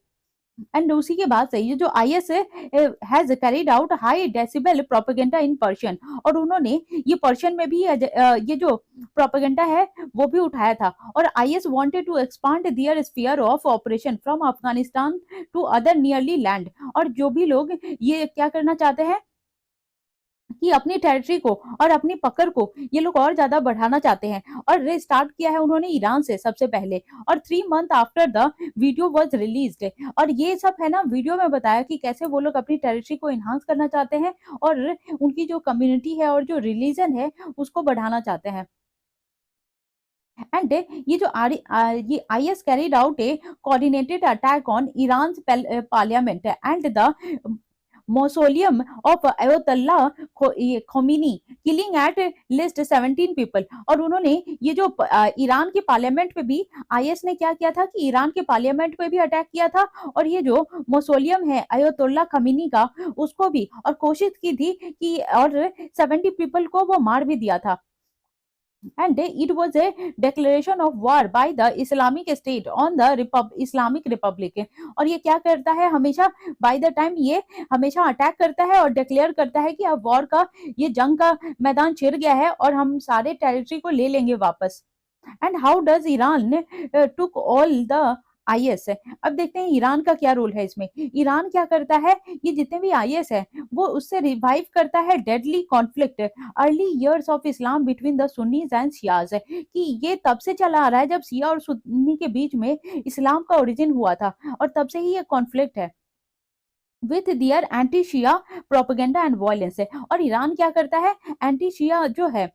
एंड उसी के बाद से ये जो IS has carried out high decibel propaganda in Persian, और उन्होंने ये पर्शियन में भी ये जो प्रोपेगेंडा है वो भी उठाया था। और IS wanted to expand their sphere of operation from Afghanistan to other nearly land. और जो भी लोग ये क्या करना चाहते हैं कि अपनी टेरिटरी को और अपनी पकड़ को ये लोग और ज्यादा बढ़ाना चाहते हैं। और स्टार्ट किया है उन्होंने ईरान से सबसे पहले, और 3 month after the video was released. और ये सब है ना वीडियो में बताया कि कैसे वो लोग अपनी टेरिटरी को इन्हांस करना चाहते हैं और उनकी जो कम्युनिटी है और जो रिलीजन है उसको बढ़ाना चाहते हैं। एंड ये जो ये IS carried out a coordinated attack on Iran parliament and the mausoleum of Ayatollah Khomeini killing at least 17 पीपल। और उन्होंने ये जो ईरान के पार्लियामेंट पे भी आईएस ने क्या किया था कि ईरान के पार्लियामेंट पे भी अटैक किया था, और ये जो मौसोलियम है अयोतुल्ला खमीनी का उसको भी, और कोशिश की थी कि और 70 पीपल को वो मार भी दिया था। and it was a declaration of war by the Islamic State on the Islamic Republic। और ये क्या करता है हमेशा by the time ये हमेशा अटैक करता है और डिक्लेयर करता है कि अब वॉर का ये जंग का मैदान छिड़ गया है और हम सारे टेरिटरी को ले लेंगे वापस। And how does Iran took all the IS है। अब देखते हैं ईरान का क्या रोल है इसमें। ईरान क्या करता है, ये जितने भी आईएस है वो उससे रिवाइव करता है deadly conflict early years of Islam between the Sunnis and Shias, कि ये तब से चला आ रहा है जब शिया और सुन्नी के बीच में इस्लाम का ओरिजिन हुआ था, और तब से ही ये कॉन्फ्लिक्ट है with their anti Shia propaganda and violence है। और ईरान क्या करता है, एंटी शिया जो है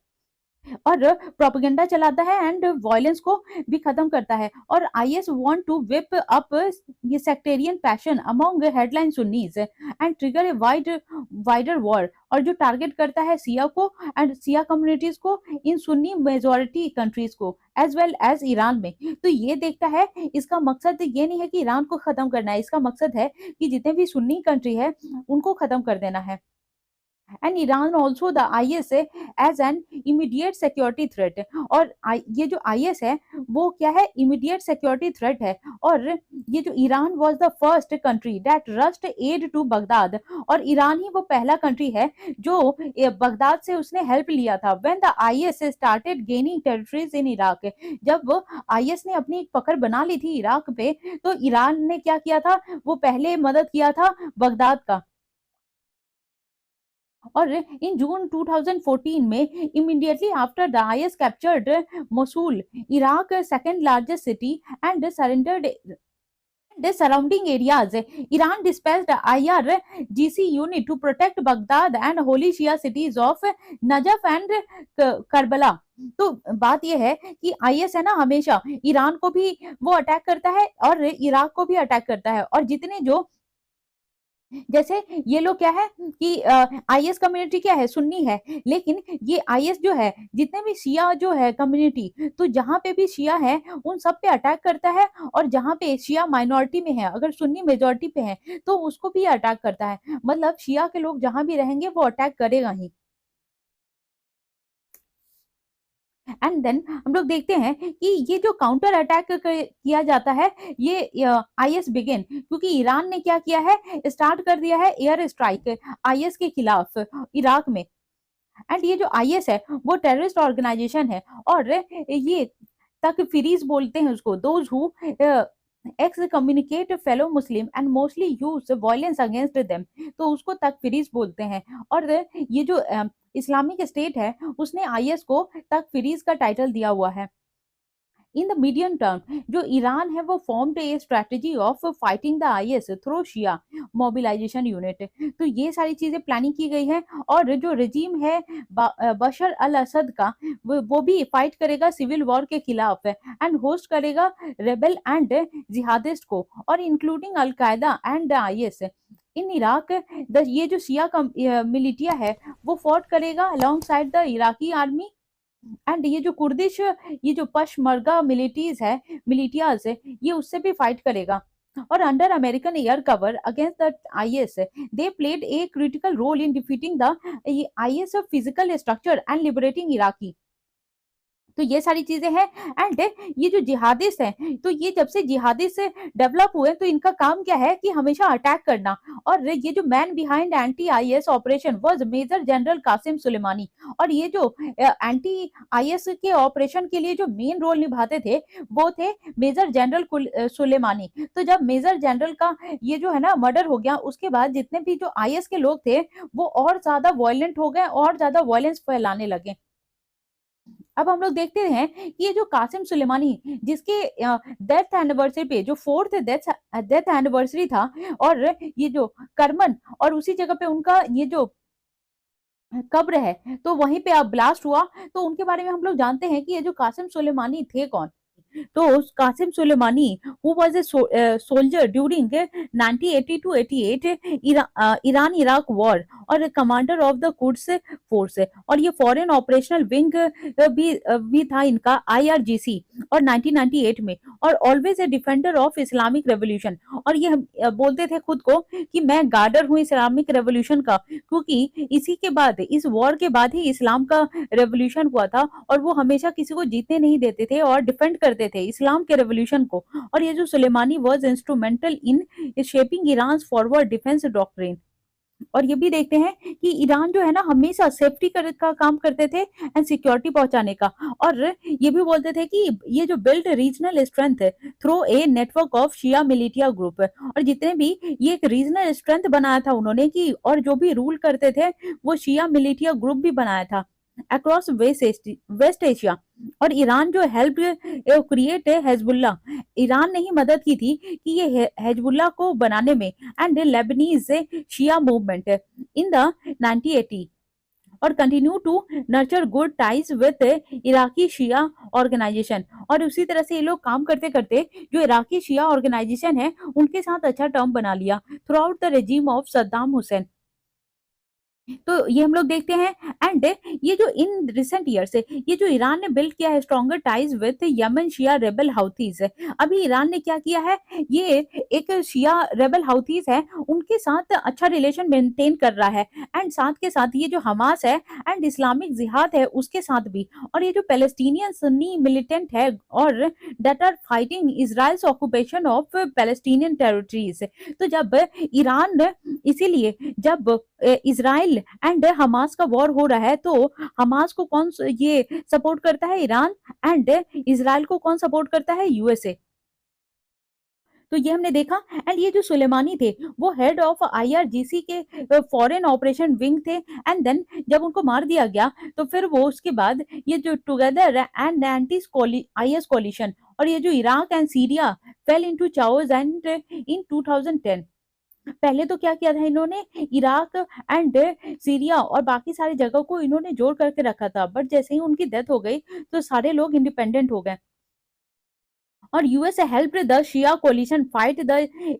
और प्रोपेगेंडा चलाता है एंड वायलेंस को भी खत्म करता है। और IS want to whip up ये sectarian passion among headline Sunnis and trigger a wider war, और जो टारगेट करता है सिया को एंड सिया कम्युनिटीज को इन सुन्नी मेजोरिटी कंट्रीज को एज वेल एज ईरान में। तो ये देखता है, इसका मकसद ये नहीं है कि ईरान को खत्म करना है, इसका मकसद है कि जितने भी सुन्नी कंट्री है उनको खत्म कर देना है। And Iran also the IS as an immediate security threat, और ये जो आईएस है वो क्या है, इमीडिएट सिक्योरिटी थ्रेट है। और ये जो Iran was the first country that rushed aid to Baghdad, और ईरान ही वो पहला कंट्री है जो बगदाद से उसने हेल्प लिया था when the IS started gaining territories in Iraq. जब आईएस ने अपनी एक पकड़ बना ली थी इराक पे, तो ईरान ने क्या किया था, वो पहले मदद किया था बगदाद का। और इन जून 2014 में immediately after the IS captured Mosul, Iraq second largest city and surrendered the surrounding areas, Iran dispatched IRGC unit to protect Baghdad and holy Shia cities of Najaf and Karbala। तो बात यह है कि IS है ना, हमेशा Iran को भी वो अटैक करता है और इराक को भी अटैक करता है। और जितने जो जैसे ये लोग क्या है कि आईएस कम्युनिटी क्या है, सुन्नी है, लेकिन ये आईएस जो है जितने भी शिया जो है कम्युनिटी, तो जहां पे भी शिया है उन सब पे अटैक करता है, और जहां पे शिया माइनॉरिटी में है, अगर सुन्नी मेजॉरिटी पे है तो उसको भी अटैक करता है। मतलब शिया के लोग जहां भी रहेंगे वो अटैक करेगा ही। एंड देन हम लोग देखते हैं कि ये जो काउंटर अटैक किया जाता है ये आईएस बिगिन, क्योंकि ईरान ने क्या किया है, स्टार्ट कर दिया है एयर स्ट्राइक आईएस के खिलाफ इराक में। एंड ये जो आईएस है वो टेररिस्ट ऑर्गेनाइजेशन है, और ये तकफीरीज बोलते हैं उसको, those who x communicate fellow Muslim and mostly use violence against them, तो उसको तकफीरीज बोलते हैं। और ये जो इस्लामिक स्टेट है उसने आईएस को तकफीरीज का टाइटल दिया हुआ है। इन द मीडियम टर्म जो ईरान है वो formed a strategy of fighting the IS through Shia mobilisation unit. तो ये सारी चीजें प्लानिंग की गई है, और जो रजीम है बशर अल असद का वो भी फाइट करेगा सिविल वॉर के खिलाफ एंड होस्ट करेगा रेबल एंड जिहादिस्ट को, और including al Qaeda and IS in Iraq. ये जो शिया का मिलिटिया है वो फॉट करेगा alongside the Iraqi army, and ये जो कुर्दिश ये जो पशमर्गा मिलिटियाज है ये उससे भी फाइट करेगा। और under American air cover against the IS they played a critical role in defeating the IS physical structure and liberating Iraqi. तो ये सारी चीजें हैं। एंड ये जो जिहादिस्ट हैं, तो ये जब से जिहादिस्ट डेवलप हुए तो इनका काम क्या है कि हमेशा अटैक करना। और ये जो man behind anti IS operation was major general Qasem Soleimani, और ये जो एंटी आईएस के ऑपरेशन के लिए जो मेन रोल निभाते थे वो थे मेजर जनरल सुलेमानी। तो जब मेजर जनरल का ये जो है ना मर्डर हो गया, उसके बाद जितने भी जो आईएस के लोग थे वो और ज्यादा वायलेंट हो गए और ज्यादा वायलेंस फैलाने लगे। अब हम लोग देखते हैं कि ये जो कासिम सुलेमानी जिसके डेथ एनिवर्सरी पे जो फोर्थ डेथ एनिवर्सरी था, और ये जो करमन और उसी जगह पे उनका ये जो कब्र है तो वहीं पे अब ब्लास्ट हुआ, तो उनके बारे में हम लोग जानते हैं कि ये जो कासिम सुलेमानी थे कौन। तो Qasem Soleimani who was a soldier during 1980 to 88 Iran Iraq war, और commander of the Quds force, और ये फॉरेन ऑपरेशनल विंग भी था इनका आईआरजीसी और 1998 में, और always a defender of Islamic revolution. और ये बोलते थे खुद को कि मैं गार्डर हूँ इस्लामिक रेवोल्यूशन का, क्योंकि इसी के बाद इस वॉर के बाद ही इस्लाम का रेवोल्यूशन हुआ था, और वो हमेशा किसी को जीतने नहीं देते थे और डिफेंड करते थे इस्लाम के रेवोल्यूशन को। और ये जो Sulemani was instrumental in shaping Iran forward defence doctrine. और ये भी देखते हैं कि ईरान जो है ना हमेशा सेफ्टी का काम करते थे एंड सिक्योरिटी पहुंचाने का। और ये भी बोलते थे कि ये जो build regional strength through a network of Shia militia group, और जितने भी ये एक रीजनल स्ट्रेंथ बनाया था उन्होंने कि, और जो भी रूल करते थे वो शिया मिलिटिया ग्रुप भी बनाया था अक्रॉस वेस्ट एशिया। और ईरान जो हेल्प क्रिएट हेजबुल्ला, ईरान ने ही मदद की थी कि ये हेजबुल्ला को बनाने में and Lebanese Shia movement in the 1980, और continue to nurture good ties with Iraqi Shia organisation. और उसी तरह से ये लोग काम करते करते जो इराकी शिया ऑर्गेनाइजेशन है उनके साथ अच्छा टर्म बना लिया through out the regime of Saddam Hussain. तो ये हम लोग देखते हैं। एंड ये जो इन रिसेंट ईयर्स है ये जो ईरान ने बिल्ड किया है stronger ties with Yemen Shia rebel Houthis है। अभी ईरान ने क्या किया है, ये एक शिया रेबल हाउथीज है उनके साथ अच्छा रिलेशन मेंटेन कर रहा है, एंड साथ के साथ ये जो हमास है एंड इस्लामिक जिहाद है उसके साथ भी, और ये जो पैलेस्टीनियन सुन्नी मिलिटेंट है और that are fighting Israel's occupation of Palestinian territories. तो जब ईरान, इसीलिए जब इजराइल एंड हमास का वॉर हो रहा है तो हमास को कौन ये सपोर्ट करता है, ईरान, एंड इजराइल को कौन सपोर्ट करता है, यूएसए। तो ये हमने देखा। एंड ये जो सुलेमानी थे वो हेड ऑफ आईआरजीसी के फॉरेन ऑपरेशन विंग थे, एंड देन जब उनको मार दिया गया तो फिर वो उसके बाद ये जो together and anti IS coalition, और ये जो Iraq and Syria fell into chaos and in 2010। पहले तो क्या किया था इन्होंने, इराक एंड सीरिया और बाकी सारी जगह को इन्होंने जोड़ करके रखा था, बट जैसे ही उनकी डेथ हो गई तो सारे लोग इंडिपेंडेंट हो गए। और US help the Shia coalition fight the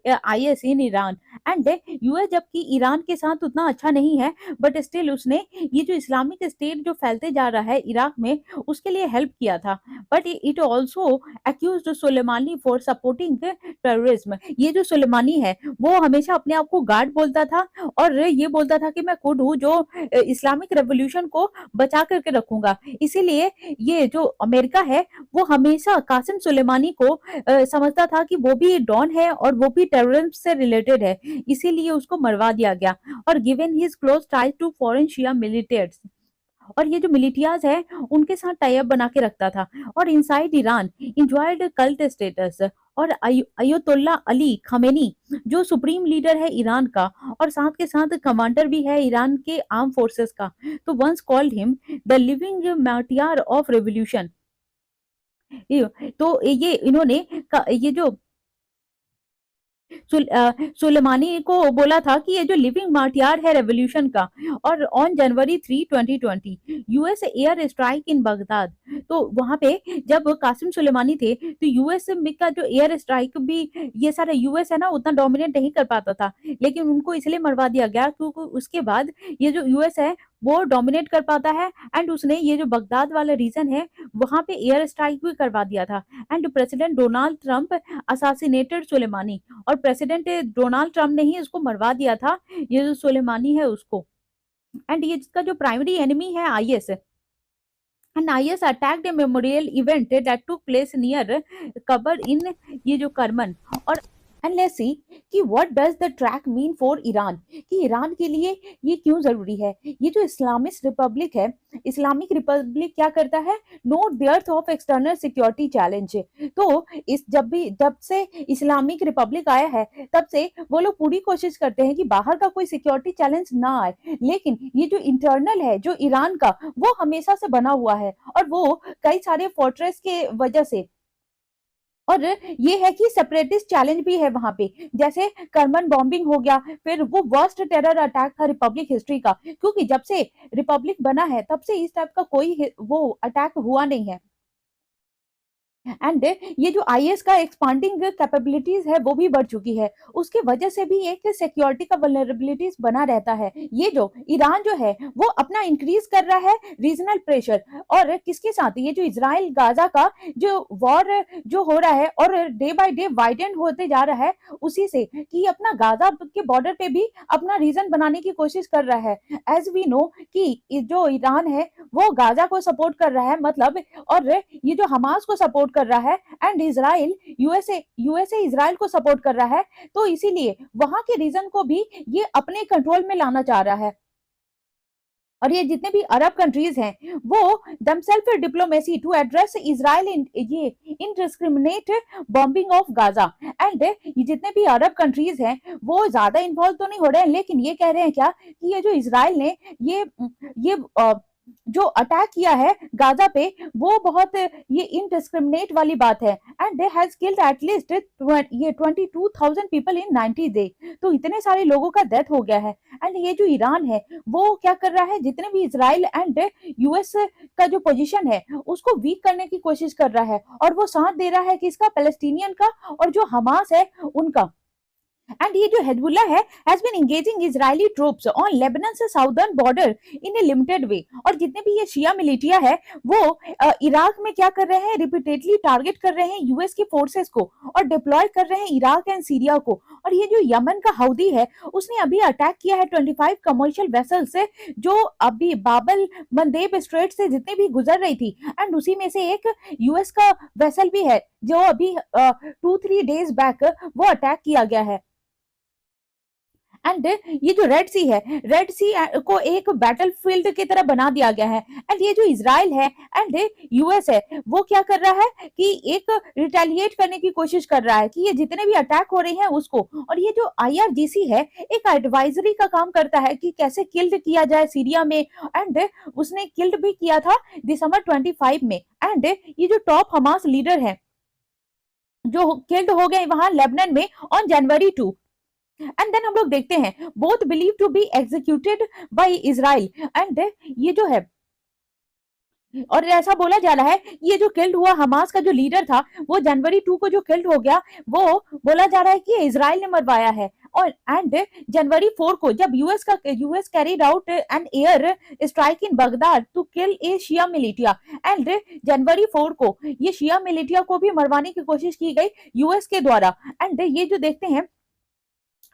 IS in Iran. And US जबकि ईरान के साथ उतना अच्छा नहीं है बट स्टिल उसने ये जो इस्लामिक स्टेट जो फैलते जा रहा है इराक में उसके लिए हेल्प किया था। But it also accuse Soleimani for supporting terrorism. ये जो सुलेमानी है वो हमेशा अपने आप को गार्ड बोलता था और ये बोलता था कि मैं खुद हूँ जो इस्लामिक रेवोल्यूशन को बचा करके रखूंगा। इसीलिए ये जो अमेरिका है वो हमेशा कासिम सुलेमानी को समझता था कि वो भी डॉन है और वो भी टेररिज्म से रिलेटेड है, इसीलिए उसको मरवा दिया गया। और given his close ties to foreign Shia militants, और ये जो मिलिटियाज है उनके साथ टाई अप बना के रखता था। और inside Iran enjoyed cult status, और अयतुल्ला अली खमेनी जो सुप्रीम लीडर है ईरान का और साथ के साथ कमांडर भी है ईरान के आर्म फोर्सेस का, तो once called him the living martyr of revolution. तो ये इन्होंने ये जो सुलेमानी को बोला था कि ये जो लिविंग मार्टियर है रेवोल्यूशन का। और on January 3 2020 US air strike in Baghdad, तो वहां पे जब कासिम सुलेमानी थे तो यूएस का जो एयर स्ट्राइक भी, ये सारा यूएस है ना उतना डोमिनेट नहीं कर पाता था, लेकिन उनको इसलिए मरवा दिया गया क्योंकि उसके बाद ये जो यूएस है वो डोमिनेट कर पाता है, एंड उसने ये जो बगदाद वाला रीजन है वहां पे एयर स्ट्राइक भी करवा दिया था। And president Donald Trump असासिनेटेड Sulemani, और प्रेसिडेंट डोनाल्ड ट्रंप ने ही इसको मरवा दिया था, ये जो सुलेमानी है उसको। एंड ये जिसका जो प्राइमरी एनिमी है IS, and IS attacked a memorial event that took place near कबर इन ये जो करमन। और एंड लेट्स सी कि what does the track mean for Iran, कि ईरान के लिए ये क्यों जरूरी है। ये जो इस्लामिक रिपब्लिक है, इस्लामिक रिपब्लिक क्या करता है, not the earth of external security challenge. तो इस जब से इस्लामिक रिपब्लिक आया है तब से वो लोग पूरी कोशिश करते हैं कि बाहर का कोई सिक्योरिटी चैलेंज ना आए, लेकिन ये जो इंटरनल है जो ईरान का वो हमेशा से बना हुआ है, और वो कई सारे फोर्ट्रेस के वजह से। और ये है कि सेपरेटिस्ट चैलेंज भी है वहां पे, जैसे करमन बॉम्बिंग हो गया, फिर वो वर्स्ट टेरर अटैक था रिपब्लिक हिस्ट्री का, क्योंकि जब से रिपब्लिक बना है तब से इस टाइप का कोई वो अटैक हुआ नहीं है। एंड ये जो आईएस का एक्सपांडिंग कैपेबिलिटीज है वो भी बढ़ चुकी है, उसके वजह से भी एक सिक्योरिटी का वल्नरेबिलिटीज बना रहता है। ये जो ईरान जो है वो अपना इंक्रीज कर रहा है रीजनल प्रेशर, और किसके साथ, ये जो इजराइल गाजा का जो वॉर जो हो रहा है और डे बाय डे वाइडेंड होते जा रहा है, उसी से कि अपना गाजा के बॉर्डर पे भी अपना रीजन बनाने की कोशिश कर रहा है। एज वी नो कि जो ईरान है वो गाजा को सपोर्ट कर रहा है, मतलब, और ये जो हमास को सपोर्ट कर रहा है एंड इजराइल यूएसए इजराइल को सपोर्ट कर रहा है, तो इसीलिए वहां के रीजन को भी ये अपने कंट्रोल में लाना चाह रहा है। और ये जितने भी अरब कंट्रीज हैं वो themselves diplomacy to address Israel ये indiscriminate bombing of Gaza. And ये जितने भी अरब कंट्रीज हैं वो ज्यादा इन्वॉल्व तो नहीं हो रहे हैं, लेकिन ये कह रहे हैं क्या कि ये जो इजराइल ने ये जो अटैक किया है गाजा पे वो बहुत ये इनडिस्क्रिमिनेट वाली बात है। And they has killed at least ये 22,000 पीपल इन 90 डे, तो इतने सारे लोगों का डेथ हो गया है। एंड ये जो ईरान है वो क्या कर रहा है, जितने भी इजराइल एंड यूएस का जो पोजीशन है उसको वीक करने की कोशिश कर रहा है, और वो साथ दे रहा है कि इसका पैलेस्टीनियन का और जो हमास है उनका। एंड ये जो हिजबुल्लाह है has been engaging Israeli troops on Lebanon से southern border in a limited way. और जितने भी ये शिया मिलिटिया है वो इराक में क्या कर रहे हैं, रिपीटेडली टारगेट कर रहे हैं यूएस की फोर्सेस को और डिप्लॉय कर रहे हैं इराक एंड सीरिया को। और ये जो यमन का हौदी है उसने अभी अटैक किया है 25 कमर्शियल वेसल से जो अभी बाबल मंदेब स्ट्रेट से जितने भी गुजर रही थी। एंड उसी में से एक यूएस का वेसल भी है जो अभी 2-3 डेज बैक वो अटैक किया गया है। एंड ये जो रेड सी है, रेड सी को एक बैटलफील्ड की तरह बना दिया गया है। एंड ये जो इजराइल है एंड यूएस है वो क्या कर रहा है कि एक रिटेलिएट करने की कोशिश कर रहा है कि ये जितने भी अटैक हो रहे हैं उसको। और ये जो आईआरजीसी है एक एडवाइजरी का काम करता है कि कैसे किल्ड किया जाए सीरिया में, एंड उसने किल्ड भी किया था दिसंबर 25 में। एंड ये जो टॉप हमास लीडर है जो किल्ड हो गए वहां लेबनान में ऑन जनवरी 2। एंड देन हम लोग देखते हैं both believe to be executed by Israel. And ये जो है और ऐसा बोला जा रहा है ये जो किल्ड हुआ हमास का जो लीडर था वो जनवरी 2 को जो किल्ड हो गया वो बोला जा रहा है कि इजराइल ने मरवाया है। और एंड जनवरी 4 को जब US carried out an air strike in Baghdad to kill a Shia militia. And जनवरी 4 को ये शिया मिलिटिया को भी मरवाने की कोशिश की गई यूएस के द्वारा। एंड ये जो देखते हैं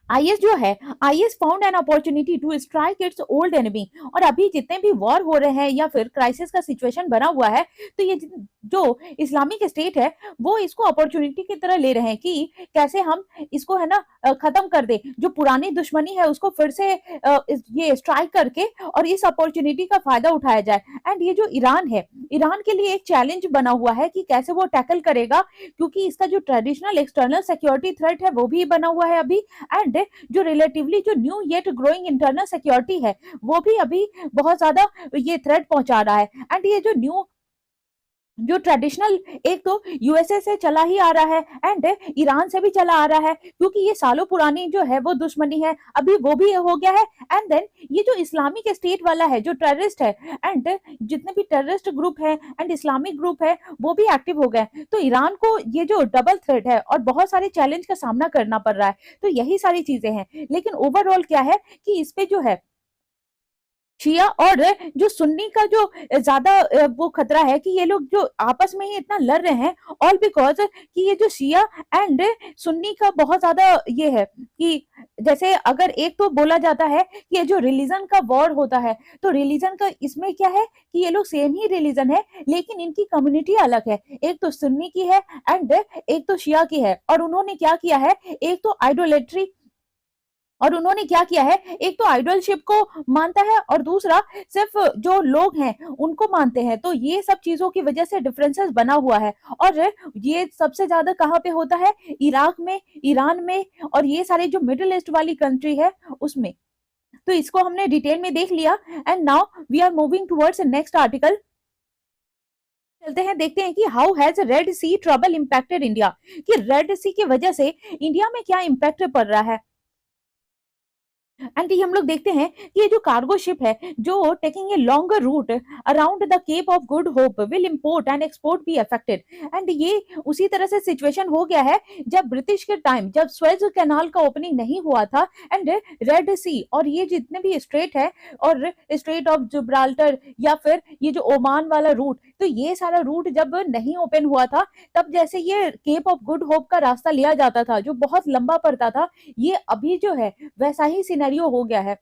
आईएस जो है, IS found an opportunity to strike its old enemy. और अभी जितने भी वॉर हो रहे हैं या फिर क्राइसिस का सिचुएशन बना हुआ है तो ये जो इस्लामिक स्टेट है वो इसको अपॉर्चुनिटी की तरह ले रहे हैं कि कैसे हम इसको है ना खत्म कर दे, जो पुरानी दुश्मनी है उसको फिर से ये स्ट्राइक करके और इस अपॉर्चुनिटी का फायदा उठाया जाए। एंड ये जो ईरान है, ईरान के लिए एक चैलेंज बना हुआ है कि कैसे वो टैकल करेगा, क्योंकि इसका जो ट्रेडिशनल एक्सटर्नल सिक्योरिटी थ्रेट है वो भी बना हुआ है अभी। एंड जो रिलेटिवली जो new yet growing internal security है वो भी अभी बहुत ज्यादा ये थ्रेट पहुंचा रहा है। एंड ये जो ट्रेडिशनल एक तो यूएसए से चला ही आ रहा है एंड ईरान से भी चला आ रहा है, क्योंकि ये सालों पुरानी जो है वो दुश्मनी है, अभी वो भी हो गया है। एंड देन ये जो इस्लामिक स्टेट वाला है जो टेररिस्ट है एंड जितने भी टेररिस्ट ग्रुप है एंड इस्लामिक ग्रुप है वो भी एक्टिव हो गए। तो ईरान को ये जो डबल थ्रेट है और बहुत सारे चैलेंज का सामना करना पड़ रहा है। तो यही सारी चीजें हैं, लेकिन ओवरऑल क्या है कि इस पे जो है शिया और जो सुन्नी का जो ज्यादा वो खतरा है कि ये लोग जो आपस में ही इतना लड़ रहे हैं, ऑल बिकॉज कि ये जो शिया एंड सुन्नी का बहुत ज्यादा ये है कि जैसे अगर एक तो बोला जाता है कि ये जो रिलीजन का वॉर होता है तो रिलीजन का इसमें क्या है कि ये लोग सेम ही रिलीजन है लेकिन इनकी कम्युनिटी अलग है, एक तो सुन्नी की है एंड एक तो शिया की है। और उन्होंने क्या किया है, एक तो आइडोलेट्री और उन्होंने क्या किया है, एक तो आइडलशिप को मानता है और दूसरा सिर्फ जो लोग हैं उनको मानते हैं। तो ये सब चीजों की वजह से डिफरेंसेस बना हुआ है। और ये सबसे ज्यादा कहाँ पे होता है, इराक में, ईरान में और ये सारे जो मिडिल ईस्ट वाली कंट्री है उसमें। तो इसको हमने डिटेल में देख लिया and now we are moving towards next article. चलते हैं, देखते हैं कि how has Red Sea trouble impacted India, कि रेड सी की वजह से इंडिया में क्या इम्पैक्ट पड़ रहा है। एंड हम लोग देखते हैं कि ये जो कार्गो शिप है जो taking a longer route around the Cape of Good Hope will import and export be affected. And ये उसी तरह से सिचुएशन हो गया है जब ब्रिटिश के टाइम जब स्वेज कैनाल का ओपनिंग नहीं हुआ था एंड रेड सी और ये जितने भी स्ट्रेट है और स्ट्रेट ऑफ जिब्राल्टर या फिर ये जो ओमान वाला रूट, तो ये सारा रूट जब नहीं ओपन हुआ था तब जैसे ये केप ऑफ गुड होप का रास्ता लिया जाता था जो बहुत लंबा पड़ता था, ये अभी जो है वैसा ही सिनेरियो हो गया है।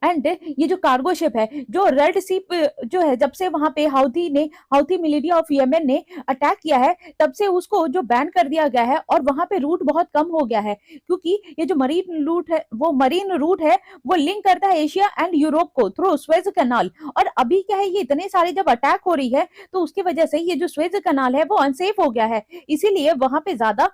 एंड ये जो कार्गो शिप है जो रेड सी जो है, जब से वहां पे हाउथी मिलिटिया ऑफ यमन ने अटैक किया है, तब से उसको जो बैन कर दिया गया है और वहां पे रूट बहुत कम हो गया है, क्योंकि ये जो मरीन रूट है वो लिंक करता है एशिया एंड यूरोप को थ्रू स्वेज कैनाल। और अभी क्या है, ये इतने सारे जब अटैक हो रही है तो उसकी वजह से ये जो स्वेज कैनाल है वो अनसेफ हो गया है, इसीलिए वहां पे ज्यादा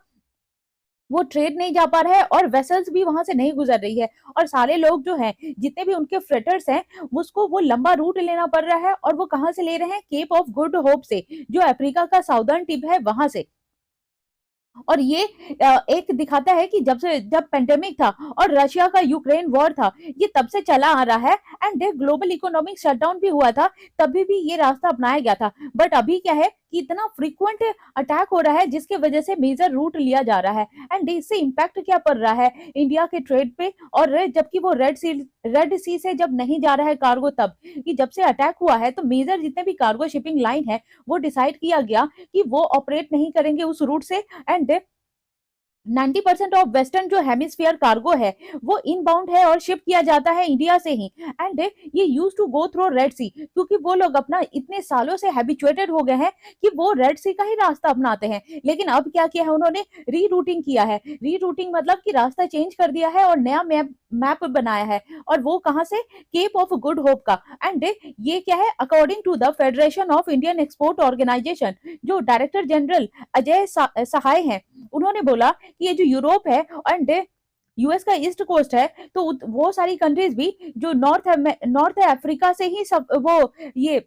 वो ट्रेड नहीं जा पा रहा है और वेसल्स भी वहां से नहीं गुजर रही है। और सारे लोग जो हैं, जितने भी उनके फ्रेटर्स हैं, उसको वो लंबा रूट लेना पड़ रहा है, और वो कहाँ से ले रहे हैं, केप ऑफ गुड होप से, जो अफ्रीका का साउदर्न टिप है वहां से। और ये एक दिखाता है कि जब पेंडेमिक था और रशिया का यूक्रेन वॉर था, ये तब से चला आ रहा है, एंड ग्लोबल इकोनॉमिक शटडाउन भी हुआ था, तभी भी ये रास्ता अपनाया गया था। बट अभी क्या है कि इतना फ्रीक्वेंट अटैक हो रहा है, जिसके वजह से मेजर रूट लिया जा रहा है, एंड इससे इम्पैक्ट क्या पड़ रहा है इंडिया के ट्रेड पे। और जबकि वो रेड सी से जब नहीं जा रहा है कार्गो, तब कि जब से अटैक हुआ है तो मेजर जितने भी कार्गो शिपिंग लाइन है वो डिसाइड किया गया कि वो ऑपरेट नहीं करेंगे उस रूट से। एंड 90% ऑफ वेस्टर्न जो हेमिस्फीयर कार्गो है वो इनबाउंड है और शिप किया जाता है इंडिया से ही। एंड ये use to go through Red Sea, क्योंकि वो लोग अपना इतने सालों से हैबिचुएटेड हो गए हैं कि वो रेड सी का ही रास्ता अपनाते हैं। लेकिन अब क्या किया है उन्होंने, रीरूटिंग किया है। रीरूटिंग मतलब कि रास्ता चेंज कर दिया है और नया मैप बनाया है, और वो कहाँ से, केप ऑफ गुड होप का। एंड ये क्या है, according to the Federation of Indian Export Organisation, जो डायरेक्टर जनरल अजय सहाय हैं, उन्होंने बोला कि ये जो यूरोप है एंड यूएस का ईस्ट कोस्ट है, तो वो सारी कंट्रीज भी जो नॉर्थ अफ्रीका से ही सब वो ये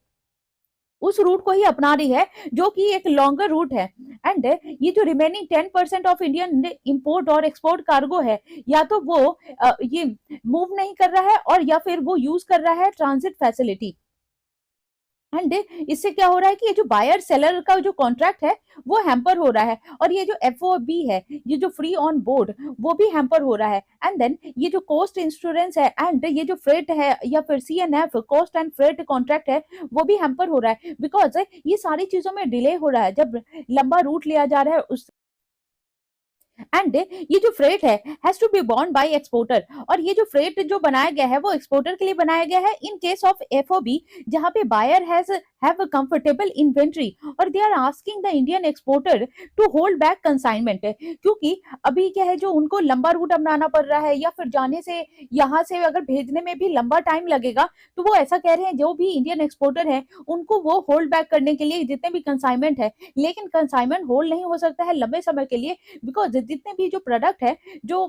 उस रूट को ही अपना रही है, जो कि एक लॉन्गर रूट है। एंड ये जो रिमेनिंग 10% ऑफ इंडियन इंपोर्ट और एक्सपोर्ट कार्गो है, या तो वो ये मूव नहीं कर रहा है, और या फिर वो यूज कर रहा है ट्रांजिट फैसिलिटी। एंड इससे क्या हो रहा है कि ये जो बायर सेलर का जो कॉन्ट्रैक्ट है वो हैम्पर हो रहा है, और ये जो एफओबी है, ये जो फ्री ऑन बोर्ड, वो भी हैम्पर हो रहा है। एंड देन ये जो कॉस्ट इंश्योरेंस है, एंड ये जो फ्रेट है या फिर CNF cost and freight contract है, वो भी हैम्पर हो रहा है, बिकॉज ये सारी चीजों में डिले हो रहा है जब लंबा रूट लिया जा रहा है उस। एंड ये जो फ्रेट है has to be borne by exporter, और ये जो फ्रेट जो बनाया गया है वो एक्सपोर्टर के लिए बनाया गया है इन केस ऑफ एफओबी, जहां पे buyer have a comfortable inventory, और they are asking the Indian exporter to hold back consignment, क्योंकि अभी क्या है, जो उनको लंबा रूट अपनाना पड़ रहा है, या फिर जाने से यहाँ से अगर भेजने में भी लंबा टाइम लगेगा, तो वो ऐसा कह रहे हैं जो भी इंडियन एक्सपोर्टर है उनको वो होल्ड बैक करने के लिए जितने भी कंसाइनमेंट है। लेकिन कंसाइनमेंट होल्ड नहीं हो सकता है लंबे समय के लिए, बिकॉज जितने भी जो प्रोडक्ट है जो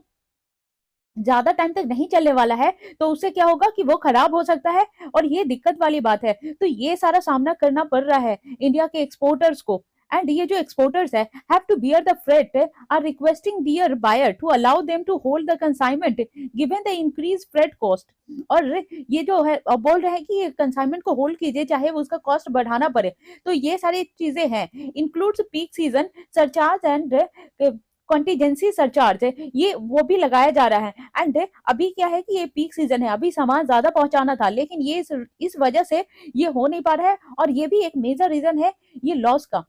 ज्यादा टाइम तक नहीं चलने वाला है, तो उससे क्या होगा कि वो खराब हो सकता है, और ये दिक्कत वाली बात है। तो ये सारा सामना करना पड़ रहा है इंडिया के एक्सपोर्टर्स को। एंड ये जो एक्सपोर्टर्स है have to bear the freight, are requesting their buyer to allow them to hold the consignment given the increase freight cost. और ये जो है बोल रहे हैं कि ये कंसाइनमेंट को होल्ड कीजिए चाहे वो उसका कॉस्ट बढ़ाना पड़े। तो ये सारी चीजें हैं, includes peak season surcharge and contingency surcharge है, ये वो भी लगाया जा रहा है। एंड अभी क्या है कि ये पीक सीजन है, अभी सामान ज्यादा पहुंचाना था, लेकिन ये इस वजह से ये हो नहीं पा रहा है, और ये भी एक मेजर रीजन है ये लॉस का।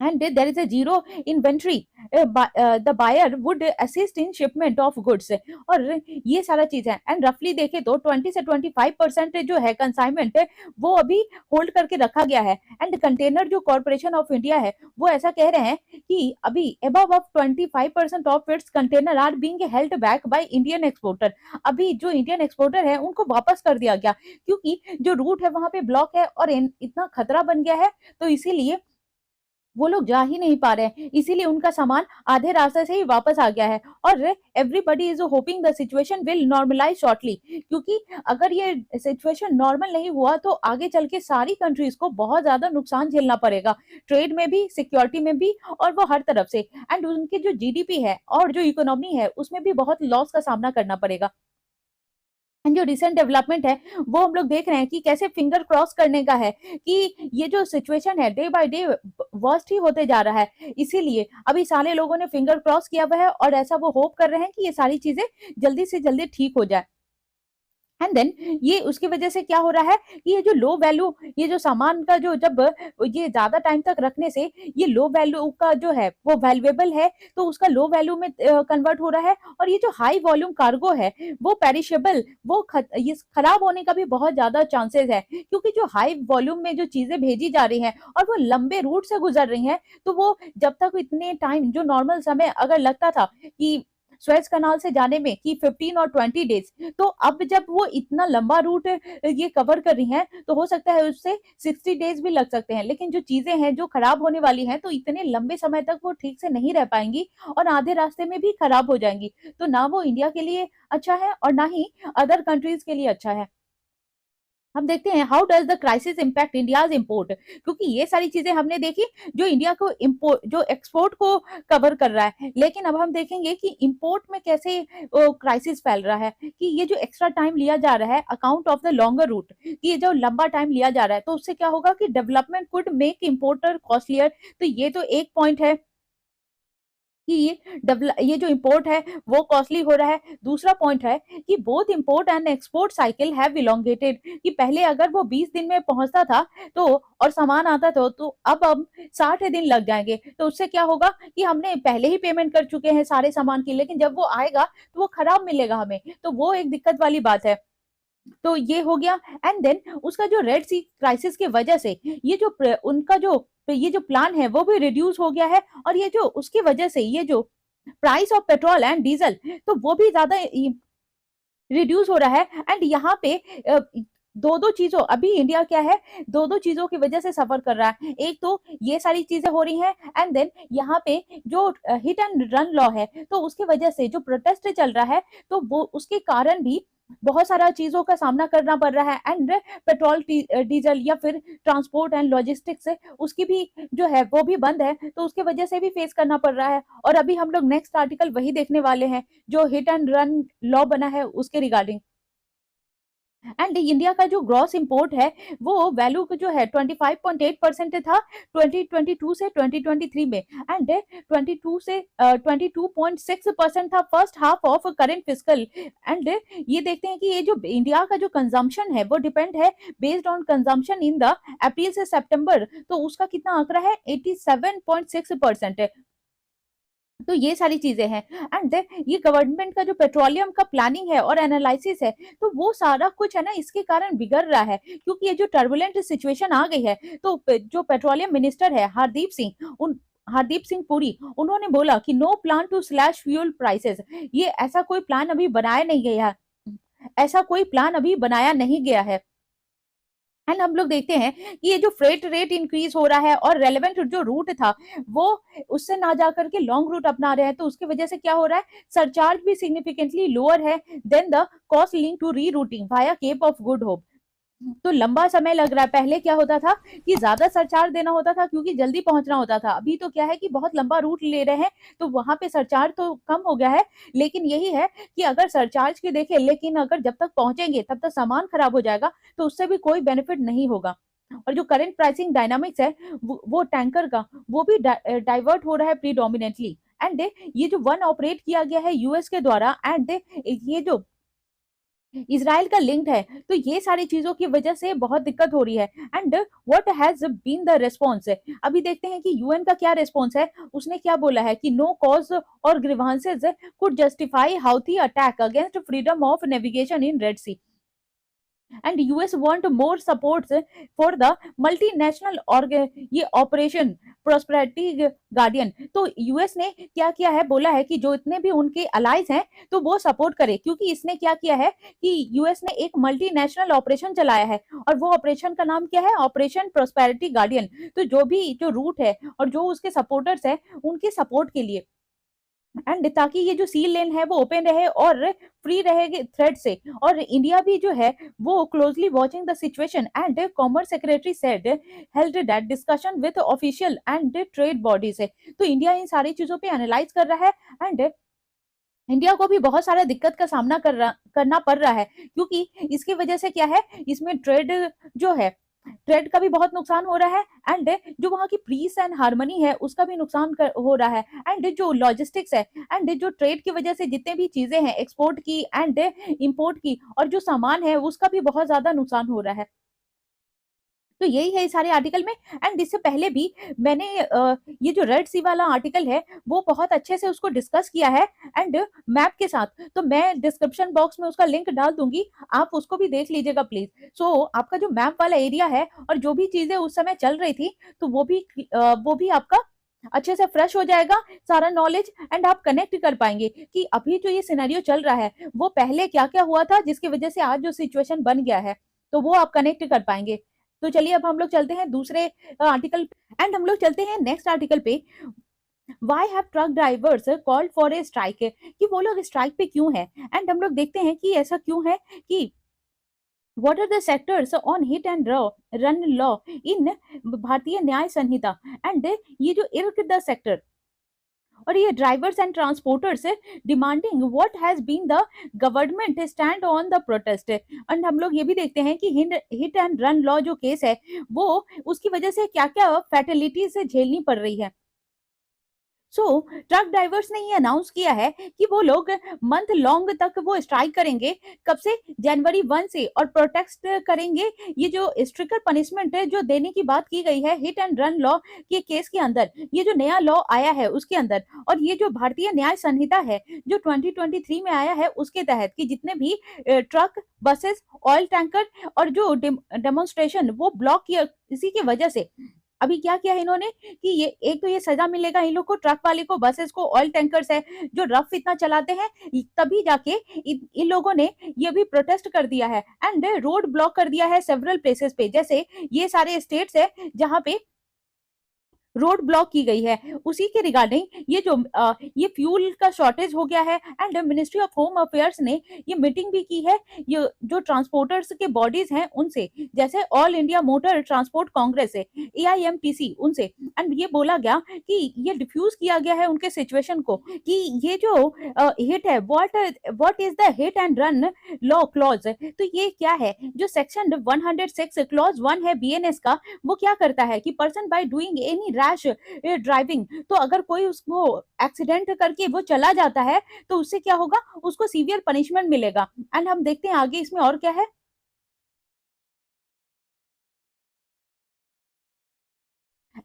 and there is a zero inventory, the buyer would assist in shipment of goods, और ये सारा चीज है। एंड रफली देखे तो 20 से 25% जो है कंसाइनमेंट है वो अभी होल्ड करके रखा गया है। एंड कंटेनर जो कॉर्पोरेशन ऑफ इंडिया है वो ऐसा कह रहे हैं कि अभी above of 25% of its container are being held back by Indian exporter, अभी जो इंडियन एक्सपोर्टर है उनको वापस कर दिया गया, क्योंकि जो रूट है वहां पे ब्लॉक है और इतना खतरा बन गया है, तो इसीलिए वो लोग जा ही नहीं पा रहे हैं, इसीलिए उनका सामान आधे रास्ते से ही वापस आ गया है। और everybody is hoping the situation will normalise shortly, क्योंकि अगर ये सिचुएशन नॉर्मल नहीं हुआ तो आगे चल के सारी कंट्रीज को बहुत ज्यादा नुकसान झेलना पड़ेगा, ट्रेड में भी, सिक्योरिटी में भी, और वो हर तरफ से। एंड उनकी जो जीडीपी है और जो इकोनॉमी है उसमें भी बहुत लॉस का सामना करना पड़ेगा। एंड जो रिसेंट डेवलपमेंट है वो हम लोग देख रहे हैं कि कैसे फिंगर क्रॉस करने का है कि ये जो सिचुएशन है डे बाय डे वर्स्ट ही होते जा रहा है, इसीलिए अभी सारे लोगों ने फिंगर क्रॉस किया हुआ है और ऐसा वो होप कर रहे हैं कि ये सारी चीजें जल्दी से जल्दी ठीक हो जाए। एंड देन ये उसकी वजह से क्या हो रहा है कि ये जो लो वैल्यू, ये जो सामान का जो जब ये ज्यादा टाइम तक रखने से ये लो वैल्यू का जो है वो वैल्यूएबल है, तो उसका लो वैल्यू में कन्वर्ट हो रहा है। और ये जो हाई वॉल्यूम कार्गो है वो पेरिशेबल, ये खराब होने का भी बहुत ज्यादा चांसेस है, क्योंकि जो हाई वॉल्यूम में जो चीजें भेजी जा रही हैं और वो लंबे रूट से गुजर रही हैं, तो वो जब तक इतने टाइम जो नॉर्मल समय अगर लगता था कि स्वेज कनाल से जाने में कि 15 और 20 डेज, तो अब जब वो इतना लंबा रूट ये कवर कर रही हैं, तो हो सकता है उससे 60 डेज भी लग सकते हैं। लेकिन जो चीजें हैं जो खराब होने वाली हैं, तो इतने लंबे समय तक वो ठीक से नहीं रह पाएंगी और आधे रास्ते में भी खराब हो जाएंगी। तो ना वो इंडिया के लिए अच्छा है और ना ही अदर कंट्रीज के लिए अच्छा है। हम देखते हैं how does the crisis impact India's import, क्योंकि ये सारी चीजें हमने देखी जो इंडिया को इम्पोर्ट जो एक्सपोर्ट को कवर कर रहा है। लेकिन अब हम देखेंगे कि इम्पोर्ट में कैसे क्राइसिस फैल रहा है, कि ये जो एक्स्ट्रा टाइम लिया जा रहा है account of the longer route, ये जो लंबा टाइम लिया जा रहा है, तो उससे क्या होगा कि development could make importer costlier. तो ये तो एक पॉइंट है कि ये जो इंपोर्ट है वो कॉस्टली हो रहा है। दूसरा पॉइंट है कि both import and export cycle have elongated, कि पहले अगर वो 20 दिन में पहुंचता था तो और सामान आता था, तो अब 60 दिन लग जाएंगे। तो उससे क्या होगा कि हमने पहले ही पेमेंट कर चुके हैं सारे सामान की, लेकिन जब वो आएगा तो वो खराब मिलेगा हमें, तो वो एक दिक्कत वाली बात है। तो ये हो गया। एंड देन उसका जो रेड सी क्राइसिस की वजह से उनका जो ये जो प्लान है वो भी रिड्यूस हो गया है, और ये जो उसकी वजह से ये जो price of petrol and diesel, तो वो भी ज्यादा रिड्यूस हो रहा है। एंड यहाँ पे दो दो चीजों, अभी इंडिया क्या है, दो दो चीजों की वजह से सफर कर रहा है। एक तो ये सारी चीजें हो रही हैं, एंड देन यहाँ पे जो हिट एंड रन लॉ है, तो उसकी वजह से जो प्रोटेस्ट चल रहा है, तो वो उसके कारण भी बहुत सारा चीजों का सामना करना पड़ रहा है। एंड पेट्रोल डीजल या फिर ट्रांसपोर्ट एंड लॉजिस्टिक्स उसकी भी जो है वो भी बंद है, तो उसके वजह से भी फेस करना पड़ रहा है। और अभी हम लोग नेक्स्ट आर्टिकल वही देखने वाले हैं जो हिट एंड रन लॉ बना है उसके रिगार्डिंग। एंड इंडिया का जो ग्रॉस इंपोर्ट है वो वैल्यू जो है 25.8% था 2022 से 2023 में, एंड 22 से 22.6% था first half of current fiscal. And ये देखते हैं कि ये जो इंडिया का जो कंजम्पशन है वो डिपेंड है based on consumption in the April से सितंबर, तो उसका कितना आंकड़ा है 87.6% है। तो ये सारी चीजें हैं। एंड ये गवर्नमेंट का जो पेट्रोलियम का प्लानिंग है और एनालिसिस है, तो वो सारा कुछ है ना इसके कारण बिगड़ रहा है, क्योंकि ये जो टर्बुलेंट सिचुएशन आ गई है, तो जो पेट्रोलियम मिनिस्टर है हरदीप सिंह पुरी, उन्होंने बोला कि no plan to slash fuel prices, ये ऐसा कोई प्लान अभी बनाया नहीं गया, ऐसा कोई प्लान अभी बनाया नहीं गया है। एंड हम लोग देखते हैं कि ये जो फ्रेट रेट इंक्रीज हो रहा है और रेलेवेंट जो रूट था वो उससे ना जाकर के लॉन्ग रूट अपना रहे हैं, तो उसकी वजह से क्या हो रहा है, सरचार्ज भी सिग्निफिकेंटली लोअर है than the cost link to rerouting via Cape of Good Hope. तो लंबा समय लग रहा है। पहले क्या होता था कि ज्यादा सरचार्ज देना होता था क्योंकि जल्दी पहुंचना होता था, अभी तो क्या है कि बहुत लंबा रूट ले रहे हैं, तो वहां पे सरचार्ज तो कम हो गया है। लेकिन यही है कि अगर सरचार्ज के देखें, लेकिन अगर जब तक पहुंचेंगे तब तक सामान खराब हो जाएगा, तो उससे भी कोई बेनिफिट नहीं होगा। और जो करंट प्राइसिंग डायनामिक्स है वो टैंकर का वो भी डाइवर्ट हो रहा है प्रीडोमिनेटली। एंड ये जो वन ऑपरेट किया गया है यूएस के द्वारा, एंड ये जो इसराइल का लिंक्ड है, तो ये सारी चीजों की वजह से बहुत दिक्कत हो रही है। And what has been the response, अभी देखते हैं कि यूएन का क्या रिस्पॉन्स है। उसने क्या बोला है कि नो कॉज और grievances could justify Houthi attack against freedom of navigation in Red Sea, and US want more supports for the multinational ये ऑपरेशन प्रोस्पेरिटी गार्डियन। तो यूएस ने क्या किया है, बोला है कि जो इतने भी उनके अलाइज हैं तो वो सपोर्ट करे, क्योंकि इसने क्या किया है कि यूएस ने एक मल्टीनेशनल ऑपरेशन चलाया है, और वो ऑपरेशन का नाम क्या है, ऑपरेशन प्रोस्पेरिटी गार्डियन। तो जो भी जो रूट है और जो उसके सपोर्टर्स है उनके सपोर्ट के लिए, एंड ताकि ये जो सी लेन है वो ओपन रहे और फ्री रहे थ्रेड से। और इंडिया भी जो है वो closely watching the situation, and commerce secretary said held that discussion with official and trade bodies है। तो इंडिया इन सारी चीजों पे एनालाइज कर रहा है, एंड इंडिया को भी बहुत सारा दिक्कत का सामना करना पड़ रहा है, क्योंकि इसकी वजह से क्या है, इसमें ट्रेड जो है ट्रेड का भी बहुत नुकसान हो रहा है, एंड जो वहाँ की पीस एंड हार्मनी है उसका भी नुकसान हो रहा है, एंड जो लॉजिस्टिक्स है एंड जो ट्रेड की वजह से जितने भी चीजें हैं एक्सपोर्ट की एंड इंपोर्ट की और जो सामान है उसका भी बहुत ज्यादा नुकसान हो रहा है। तो यही है इस सारे आर्टिकल में। एंड इससे पहले भी मैंने ये जो रेड सी वाला आर्टिकल है वो बहुत अच्छे से उसको डिस्कस किया है एंड मैप के साथ, तो मैं डिस्क्रिप्शन बॉक्स में उसका लिंक डाल दूंगी, आप उसको भी देख लीजिएगा प्लीज। सो आपका जो मैप वाला एरिया है और जो भी चीजें उस समय चल रही थी तो वो भी आपका अच्छे से फ्रेश हो जाएगा सारा नॉलेज, एंड आप कनेक्ट कर पाएंगे कि अभी जो ये सिनेरियो चल रहा है वो पहले क्या क्या हुआ था जिसकी वजह से आज जो सिचुएशन बन गया है, तो वो आप कनेक्ट कर पाएंगे। तो चलिए अब हम लोग चलते हैं दूसरे आर्टिकल, एंड हम लोग चलते हैं नेक्स्ट आर्टिकल पे। Why have truck drivers called for a strike, कि वो लोग स्ट्राइक पे क्यों है, एंड हम लोग देखते हैं कि ऐसा क्यों है कि what are the sectors on hit and run law in Bharatiya Nyaya Samhita, and ये जो इर्क द सेक्टर और ये drivers and transporters demanding what has been the government stand on the protest, and हम लोग ये भी देखते हैं कि हिट एंड रन लॉ जो केस है वो उसकी वजह से क्या क्या फैटिलिटीज झेलनी पड़ रही है। सो ट्रक ड्राइवर्स ने ये अनाउंस किया है कि वो लोग मंथ लॉन्ग तक वो स्ट्राइक करेंगे, कब से, जनवरी 1 से, और प्रोटेस्ट करेंगे। ये जो स्ट्रिक्टर पनिशमेंट है जो देने की बात की गई है हिट एंड रन लॉ के केस के अंदर, ये जो नया लॉ आया है उसके अंदर, और ये जो भारतीय न्याय संहिता है जो 2023 में आया है उसके तहत कि जितने भी ट्रक, बसेस, ऑयल टैंकर और जो डेमोन्स्ट्रेशन वो ब्लॉक किया, इसी की वजह से अभी क्या किया है इन्होंने कि ये एक तो ये सजा मिलेगा इन लोग को, ट्रक वाले को, बसेस को, ऑयल टैंकर्स है जो रफ इतना चलाते हैं, तभी जाके इन लोगों ने ये भी प्रोटेस्ट कर दिया है एंड रोड ब्लॉक कर दिया है सेवरल प्लेसेस पे, जैसे ये सारे स्टेट्स है जहां पे रोड ब्लॉक की गई है। उसी के रिगार्डिंग ये फ्यूल का शॉर्टेज हो गया है, and ministry of home affairs ने ये मीटिंग भी की है ये जो ट्रांसपोर्टर्स के बॉडीज हैं उनसे, जैसे all India motor transport Congress है AIMTC, उनसे, एंड ये बोला गया कि ये डिफ्यूज किया गया है उनके सिचुएशन को कि ये जो हिट है, what is the hit and run law clause, तो ये क्या है, जो सेक्शन 106 क्लॉज 1 है BNS का, वो क्या करता है कि person by doing any rash driving, तो अगर कोई उसको एक्सीडेंट करके वो चला जाता है तो उससे क्या होगा, उसको सीवियर पनिशमेंट मिलेगा। एंड हम देखते हैं आगे इसमें और क्या है।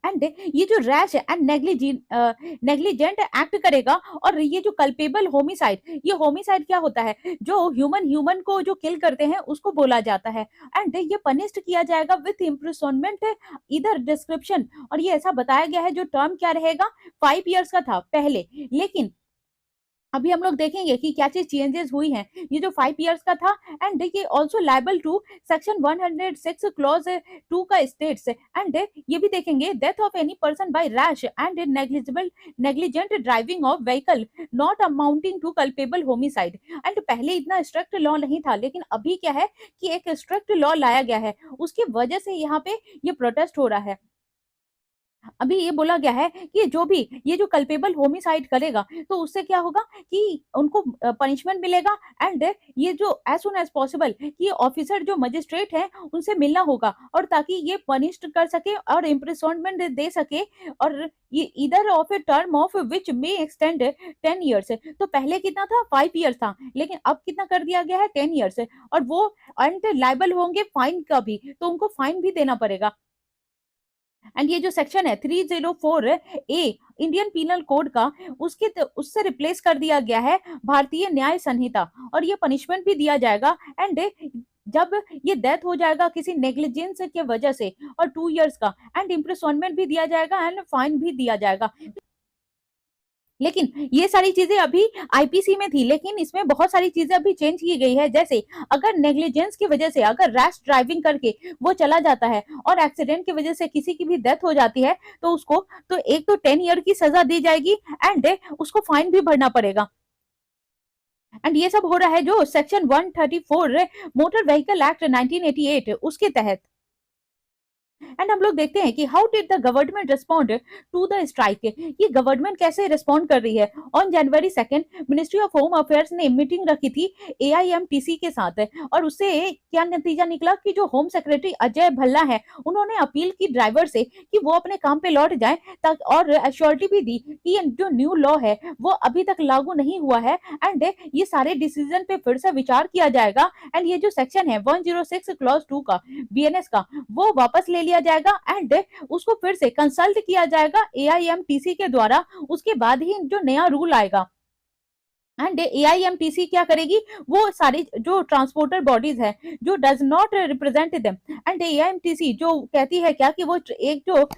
एंड ये जो रैश एंड नेग्लिजेंट एक्ट करेगा, और ये जो कल्पेबल होमिसाइड, ये होमिसाइड क्या होता है, जो ह्यूमन को जो किल करते हैं उसको बोला जाता है, एंड ये पनिश्ड किया जाएगा विथ इम्प्रिजनमेंट इधर डिस्क्रिप्शन, और ये ऐसा बताया गया है जो टर्म क्या रहेगा, 5 years का था पहले, लेकिन अभी हम लोग देखेंगे कि क्या चीज चेंजेस हुई हैं। ये जो 5 years का था, एंड ये also liable to section 106 clause 2 का स्टेट्स, एंड ये भी देखेंगे death of any person by rash and negligent driving of vehicle not amounting to culpable homicide, and पहले इतना स्ट्रिक्ट लॉ नहीं था, लेकिन अभी क्या है कि एक स्ट्रिक्ट लॉ लाया गया है, उसकी वजह से यहाँ पे ये प्रोटेस्ट हो रहा है। अभी ये बोला गया है कि जो भी ये जो कल्पेबल होमिसाइड करेगा तो उससे क्या होगा कि उनको पनिशमेंट मिलेगा, एंड ये जो एज सुन एज पॉसिबल ये ऑफिसर जो मजिस्ट्रेट है उनसे मिलना होगा, और ताकि ये पनिश्ड कर सके और इम्प्रिजनमेंट दे सके, और ये इधर of a term of which may extend 10 years, तो पहले कितना था, 5 years था, लेकिन अब कितना कर दिया गया है, 10 years, और वो एंड लाइबल होंगे फाइन का भी, तो उनको फाइन भी देना पड़ेगा। एंड ये जो सेक्शन है 304A इंडियन पीनल कोड का, उससे रिप्लेस कर दिया गया है भारतीय न्याय संहिता, और ये पनिशमेंट भी दिया जाएगा, एंड जब ये डेथ हो जाएगा किसी नेग्लिजेंस के वजह से, और 2 years का, एंड इम्प्रिजनमेंट भी दिया जाएगा एंड फाइन भी दिया जाएगा। लेकिन ये सारी चीजें अभी आईपीसी में थी, लेकिन इसमें बहुत सारी चीजें अभी चेंज की गई है, जैसे अगर नेग्लिजेंस की वजह से, अगर रैश ड्राइविंग करके वो चला जाता है और एक्सीडेंट की वजह से किसी की भी डेथ हो जाती है, तो उसको तो एक तो 10 year की सजा दी जाएगी, एंड उसको फाइन भी भरना पड़ेगा। एंड ये सब हो रहा है जो सेक्शन 134 मोटर व्हीकल एक्ट 1988 उसके तहत। एंड हम लोग देखते हैं कि how did the government respond to the strike, ये गवर्नमेंट कैसे रिस्पॉन्ड कर रही है। On January 2 ministry of home affairs ने मीटिंग रखी थी एआईएमटीसी के साथ, और उससे क्या नतीजा निकला कि जो होम सेक्रेटरी अजय भल्ला है उन्होंने अपील की ड्राइवर से कि वो अपने काम पे लौट जाए, तक और एश्योरिटी भी दी कि ये जो न्यू लॉ है वो अभी तक लागू नहीं हुआ है एंड ये सारे डिसीजन पे फिर से विचार किया जाएगा, एंड ये जो सेक्शन है 106 क्लॉज 2 का बीएनएस का वो वापस ले लिया जाएगा एंड उसको फिर से कंसल्ट किया जाएगा एआईएमटीसी के द्वारा, उसके बाद ही जो नया रूल आएगा। एंड एआईएमटीसी क्या करेगी, वो सारी जो ट्रांसपोर्टर बॉडीज है जो does not represent them, and AIMTC जो कहती है क्या कि वो एक जो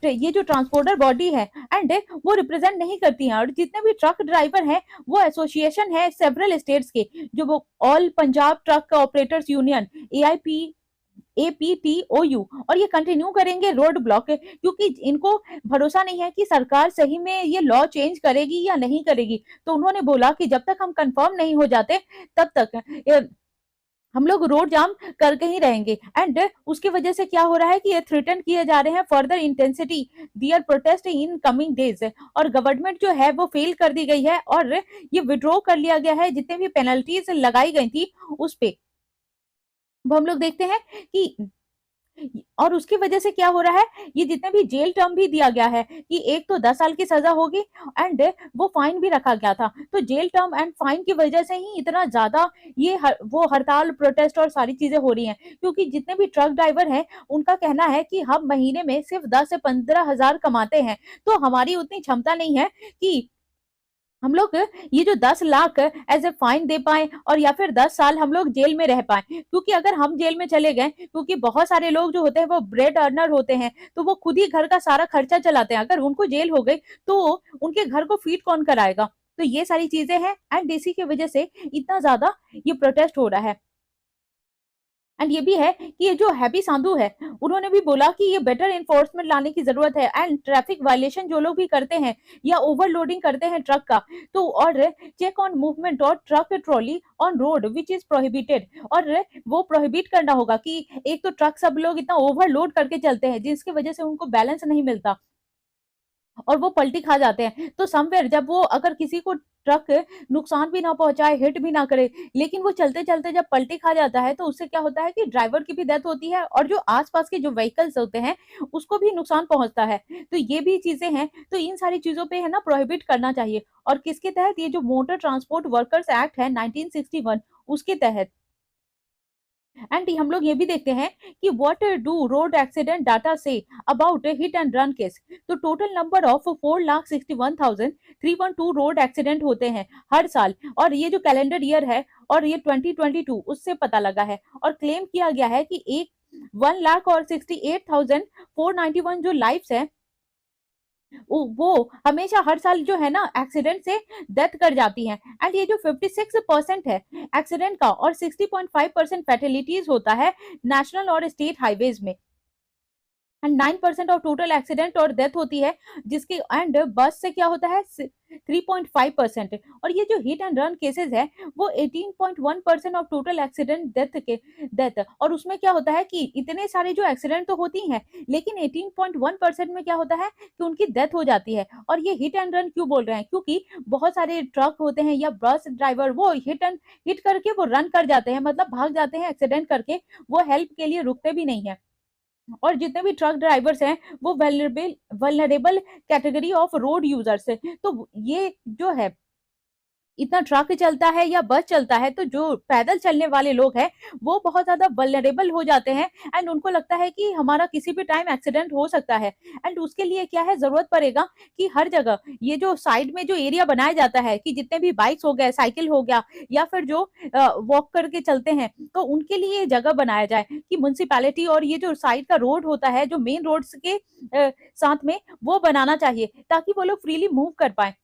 ये जो ट्रांसपोर्टर बॉडी है एंड वो रिप्रेजेंट नहीं करती हैं, और जितने भी ट्रक ड्राइवर हैं वो एसोसिएशन है सेवरल स्टेट्स के, जो वो all Punjab truck operators union AIP APTOU, और ये कंटिन्यू करेंगे रोड ब्लॉक, क्योंकि इनको भरोसा नहीं है कि सरकार सही में ये लॉ चेंज करेगी या नहीं करेगी। तो उन्होंने बोला कि जब तक हम कंफर्म नहीं हो जाते तब तक हम लोग रोड जाम करके ही रहेंगे, एंड उसकी वजह से क्या हो रहा है कि ये थ्रेटन किए जा रहे हैं further intensity their protest in coming days, और गवर्नमेंट जो है वो फेल कर दी गई है और ये विड्रॉ कर लिया गया है, जितने भी पेनल्टीज लगाई गई थी उस पे वो हम लोग देखते हैं कि, और उसकी वजह से क्या हो रहा है, ये जितने भी जेल टर्म भी दिया गया है कि एक तो 10 साल की सजा होगी एंड वो फाइन भी रखा गया था, तो जेल टर्म एंड फाइन की वजह से ही इतना ज्यादा वो हड़ताल प्रोटेस्ट और सारी चीजें हो रही हैं, क्योंकि जितने भी ट्रक ड्राइवर हैं उनका कहना है कि हम महीने में सिर्फ 10 से 15 हजार कमाते हैं, तो हमारी उतनी क्षमता नहीं है कि हम लोग ये जो 10 लाख एज ए फाइन दे पाए और या फिर 10 साल हम लोग जेल में रह पाए, क्योंकि अगर हम जेल में चले गए, क्योंकि बहुत सारे लोग जो होते हैं वो ब्रेड अर्नर होते हैं, तो वो खुद ही घर का सारा खर्चा चलाते हैं, अगर उनको जेल हो गई तो उनके घर को फीड कौन कराएगा। तो ये सारी चीजें हैं एंड इसी की वजह से इतना ज्यादा ये प्रोटेस्ट हो रहा है। एंड ये भी है कि ये जो हैप्पी सांधु है उन्होंने भी बोला कि ये बेटर इन्फोर्समेंट लाने की जरूरत है, एंड ट्रैफिक वायलेशन जो लोग भी करते हैं या ओवरलोडिंग करते हैं ट्रक का, तो और चेक ऑन मूवमेंट और truck trolley on road which is prohibited, और वो प्रोहिबिट करना होगा कि एक तो ट्रक सब लोग इतना ओवरलोड करके चलते हैं जिसकी वजह से उनको बैलेंस नहीं मिलता और वो पलटी खा जाते हैं, तो समवेयर जब वो अगर किसी को ट्रक नुकसान भी ना पहुंचाए हिट भी ना करे, लेकिन वो चलते चलते जब पलटी खा जाता है तो उससे क्या होता है कि ड्राइवर की भी डेथ होती है और जो आसपास के जो व्हीकल्स होते हैं उसको भी नुकसान पहुंचता है। तो ये भी चीजें हैं, तो इन सारी चीजों पे है ना प्रोहिबिट करना चाहिए, और किसके तहत, ये जो मोटर ट्रांसपोर्ट वर्कर्स एक्ट है 1961 उसके तहत। एंड हम लोग ये भी देखते हैं कि what do road accident data say about hit and run case, तो total number of 4,61,312 road accident होते हैं हर साल, और ये जो कैलेंडर ईयर है और ये 2022 उससे पता लगा है, और क्लेम किया गया है कि एक 1,68,491 जो लाइफ्स है वो हमेशा हर साल जो है ना एक्सीडेंट से डेथ कर जाती हैं, एंड ये जो 56% है एक्सीडेंट का और 60.5% फैटेलिटीज होता है नेशनल और स्टेट हाईवेज में, एंड 9% ऑफ टोटल एक्सीडेंट और डेथ होती है, जिसके एंड बस से क्या होता है 3.5%, और ये जो हिट एंड रन केसेस है वो 18.1% ऑफ टोटल एक्सीडेंट डेथ, और उसमें क्या होता है कि इतने सारे जो एक्सीडेंट तो होती हैं लेकिन 18.1% में क्या होता है कि उनकी डेथ हो जाती है। और ये हिट एंड रन क्यों बोल रहे हैं, क्योंकि बहुत सारे ट्रक होते हैं या बस ड्राइवर वो हिट करके वो रन कर जाते हैं, मतलब भाग जाते हैं एक्सीडेंट करके, वो हेल्प के लिए रुकते भी नहीं है, और जितने भी ट्रक ड्राइवर्स हैं वो vulnerable category of road users है। तो ये जो है इतना ट्रक चलता है या बस चलता है तो जो पैदल चलने वाले लोग हैं वो बहुत ज्यादा वल्नरेबल हो जाते हैं, एंड उनको लगता है कि हमारा किसी भी टाइम एक्सीडेंट हो सकता है, एंड उसके लिए क्या है जरूरत पड़ेगा कि हर जगह ये जो साइड में जो एरिया बनाया जाता है कि जितने भी बाइक्स हो गए, साइकिल हो गया, या फिर जो वॉक करके चलते हैं तो उनके लिए जगह बनाया जाए कि म्युनिसिपैलिटी, और ये जो साइड का रोड होता है जो मेन रोड्स के साथ में वो बनाना चाहिए ताकि वो लोग फ्रीली मूव कर पाए।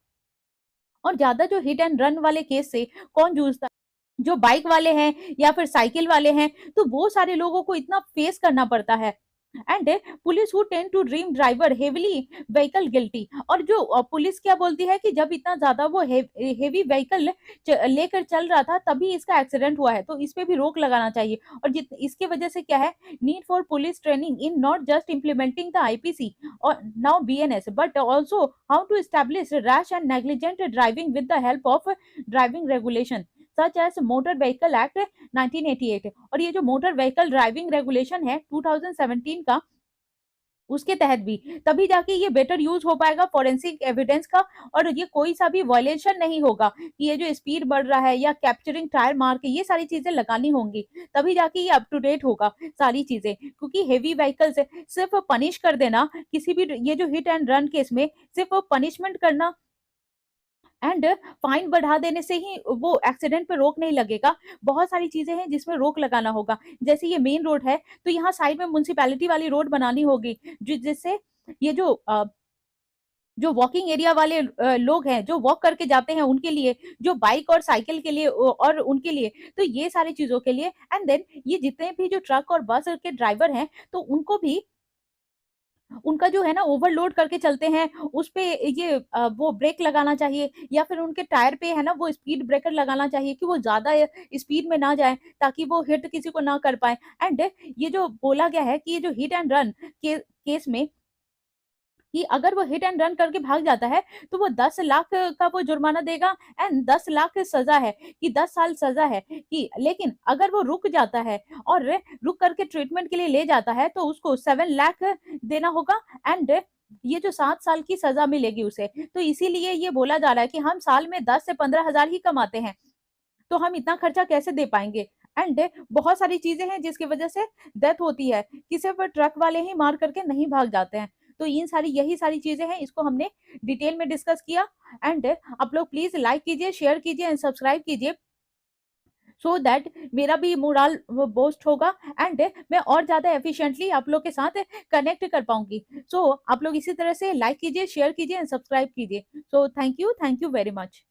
और ज्यादा जो हिट एंड रन वाले केस से कौन जूझता है, जो बाइक वाले हैं या फिर साइकिल वाले हैं, तो वो सारे लोगों को इतना फेस करना पड़ता है। And police who tend to dream driver heavily vehicle guilty. और जो पुलिस क्या बोलती है कि जब इतना ज्यादा वो हेवी व्हीकल लेकर चल रहा था तभी इसका एक्सीडेंट हुआ है, तो इस पे भी रोक लगाना चाहिए। और इसके वजह से क्या है, need for police training in not just implementing the IPC और now BNS but also how to establish rash and negligent driving with the help of driving regulation such as Motor Vehicle Act 1988। और ये जो motor vehicle driving regulation है 2017 का, उसके तहत भी तभी जाके ये बेटर यूज हो पाएगा फोरेंसिक एविडेंस का। और ये कोई सा भी वायलेशन नहीं होगा कि ये जो स्पीड बढ़ रहा है या कैप्चरिंग टायर मार के, ये सारी चीजें लगानी होंगी तभी जाके ये अप टू डेट होगा सारी चीजें। क्योंकि हेवी व्हीकल्स सिर्फ पनिश कर देना किसी भी ये जो हिट एंड रन केस में, सिर्फ पनिशमेंट करना एंड फाइन बढ़ा देने से ही वो एक्सीडेंट पे रोक नहीं लगेगा। बहुत सारी चीजें हैं जिसमें रोक लगाना होगा। जैसे ये मेन रोड है तो यहाँ साइड में म्युनिसिपैलिटी वाली रोड बनानी होगी, जिससे ये जो वॉकिंग एरिया वाले लोग हैं जो वॉक करके जाते हैं उनके लिए, जो बाइक और साइकिल के लिए और उनके लिए, तो ये सारी चीजों के लिए। एंड देन ये जितने भी जो ट्रक और बस के ड्राइवर हैं तो उनको भी उनका जो है ना ओवरलोड करके चलते हैं उस पे ये वो ब्रेक लगाना चाहिए, या फिर उनके टायर पे है ना वो स्पीड ब्रेकर लगाना चाहिए कि वो ज्यादा स्पीड में ना जाए ताकि वो हिट किसी को ना कर पाए। एंड ये जो बोला गया है कि ये जो हिट एंड रन के केस में कि अगर वो हिट एंड रन करके भाग जाता है तो वो 10 लाख का वो जुर्माना देगा एंड 10 लाख सजा है कि 10 साल सजा है कि। लेकिन अगर वो रुक जाता है और रुक करके ट्रीटमेंट के लिए ले जाता है तो उसको 7 लाख देना होगा एंड ये जो 7 साल की सजा मिलेगी उसे। तो इसीलिए ये बोला जा रहा है कि हम साल में 10 से 15 हजार ही कमाते हैं, तो हम इतना खर्चा कैसे दे पाएंगे। एंड बहुत सारी चीजें हैं जिसकी वजह से डेथ होती है कि सिर्फ ट्रक वाले ही मार करके नहीं भाग जाते हैं। तो इन सारी यही सारी चीजें हैं, इसको हमने डिटेल में डिस्कस किया। एंड आप लोग प्लीज लाइक कीजिए, शेयर कीजिए एंड सब्सक्राइब कीजिए सो दैट मेरा भी मोरल बूस्ट होगा एंड मैं और ज्यादा एफिशिएंटली आप लोग के साथ कनेक्ट कर पाऊंगी। सो आप लोग इसी तरह से लाइक कीजिए, शेयर कीजिए एंड सब्सक्राइब कीजिए। So thank you very much.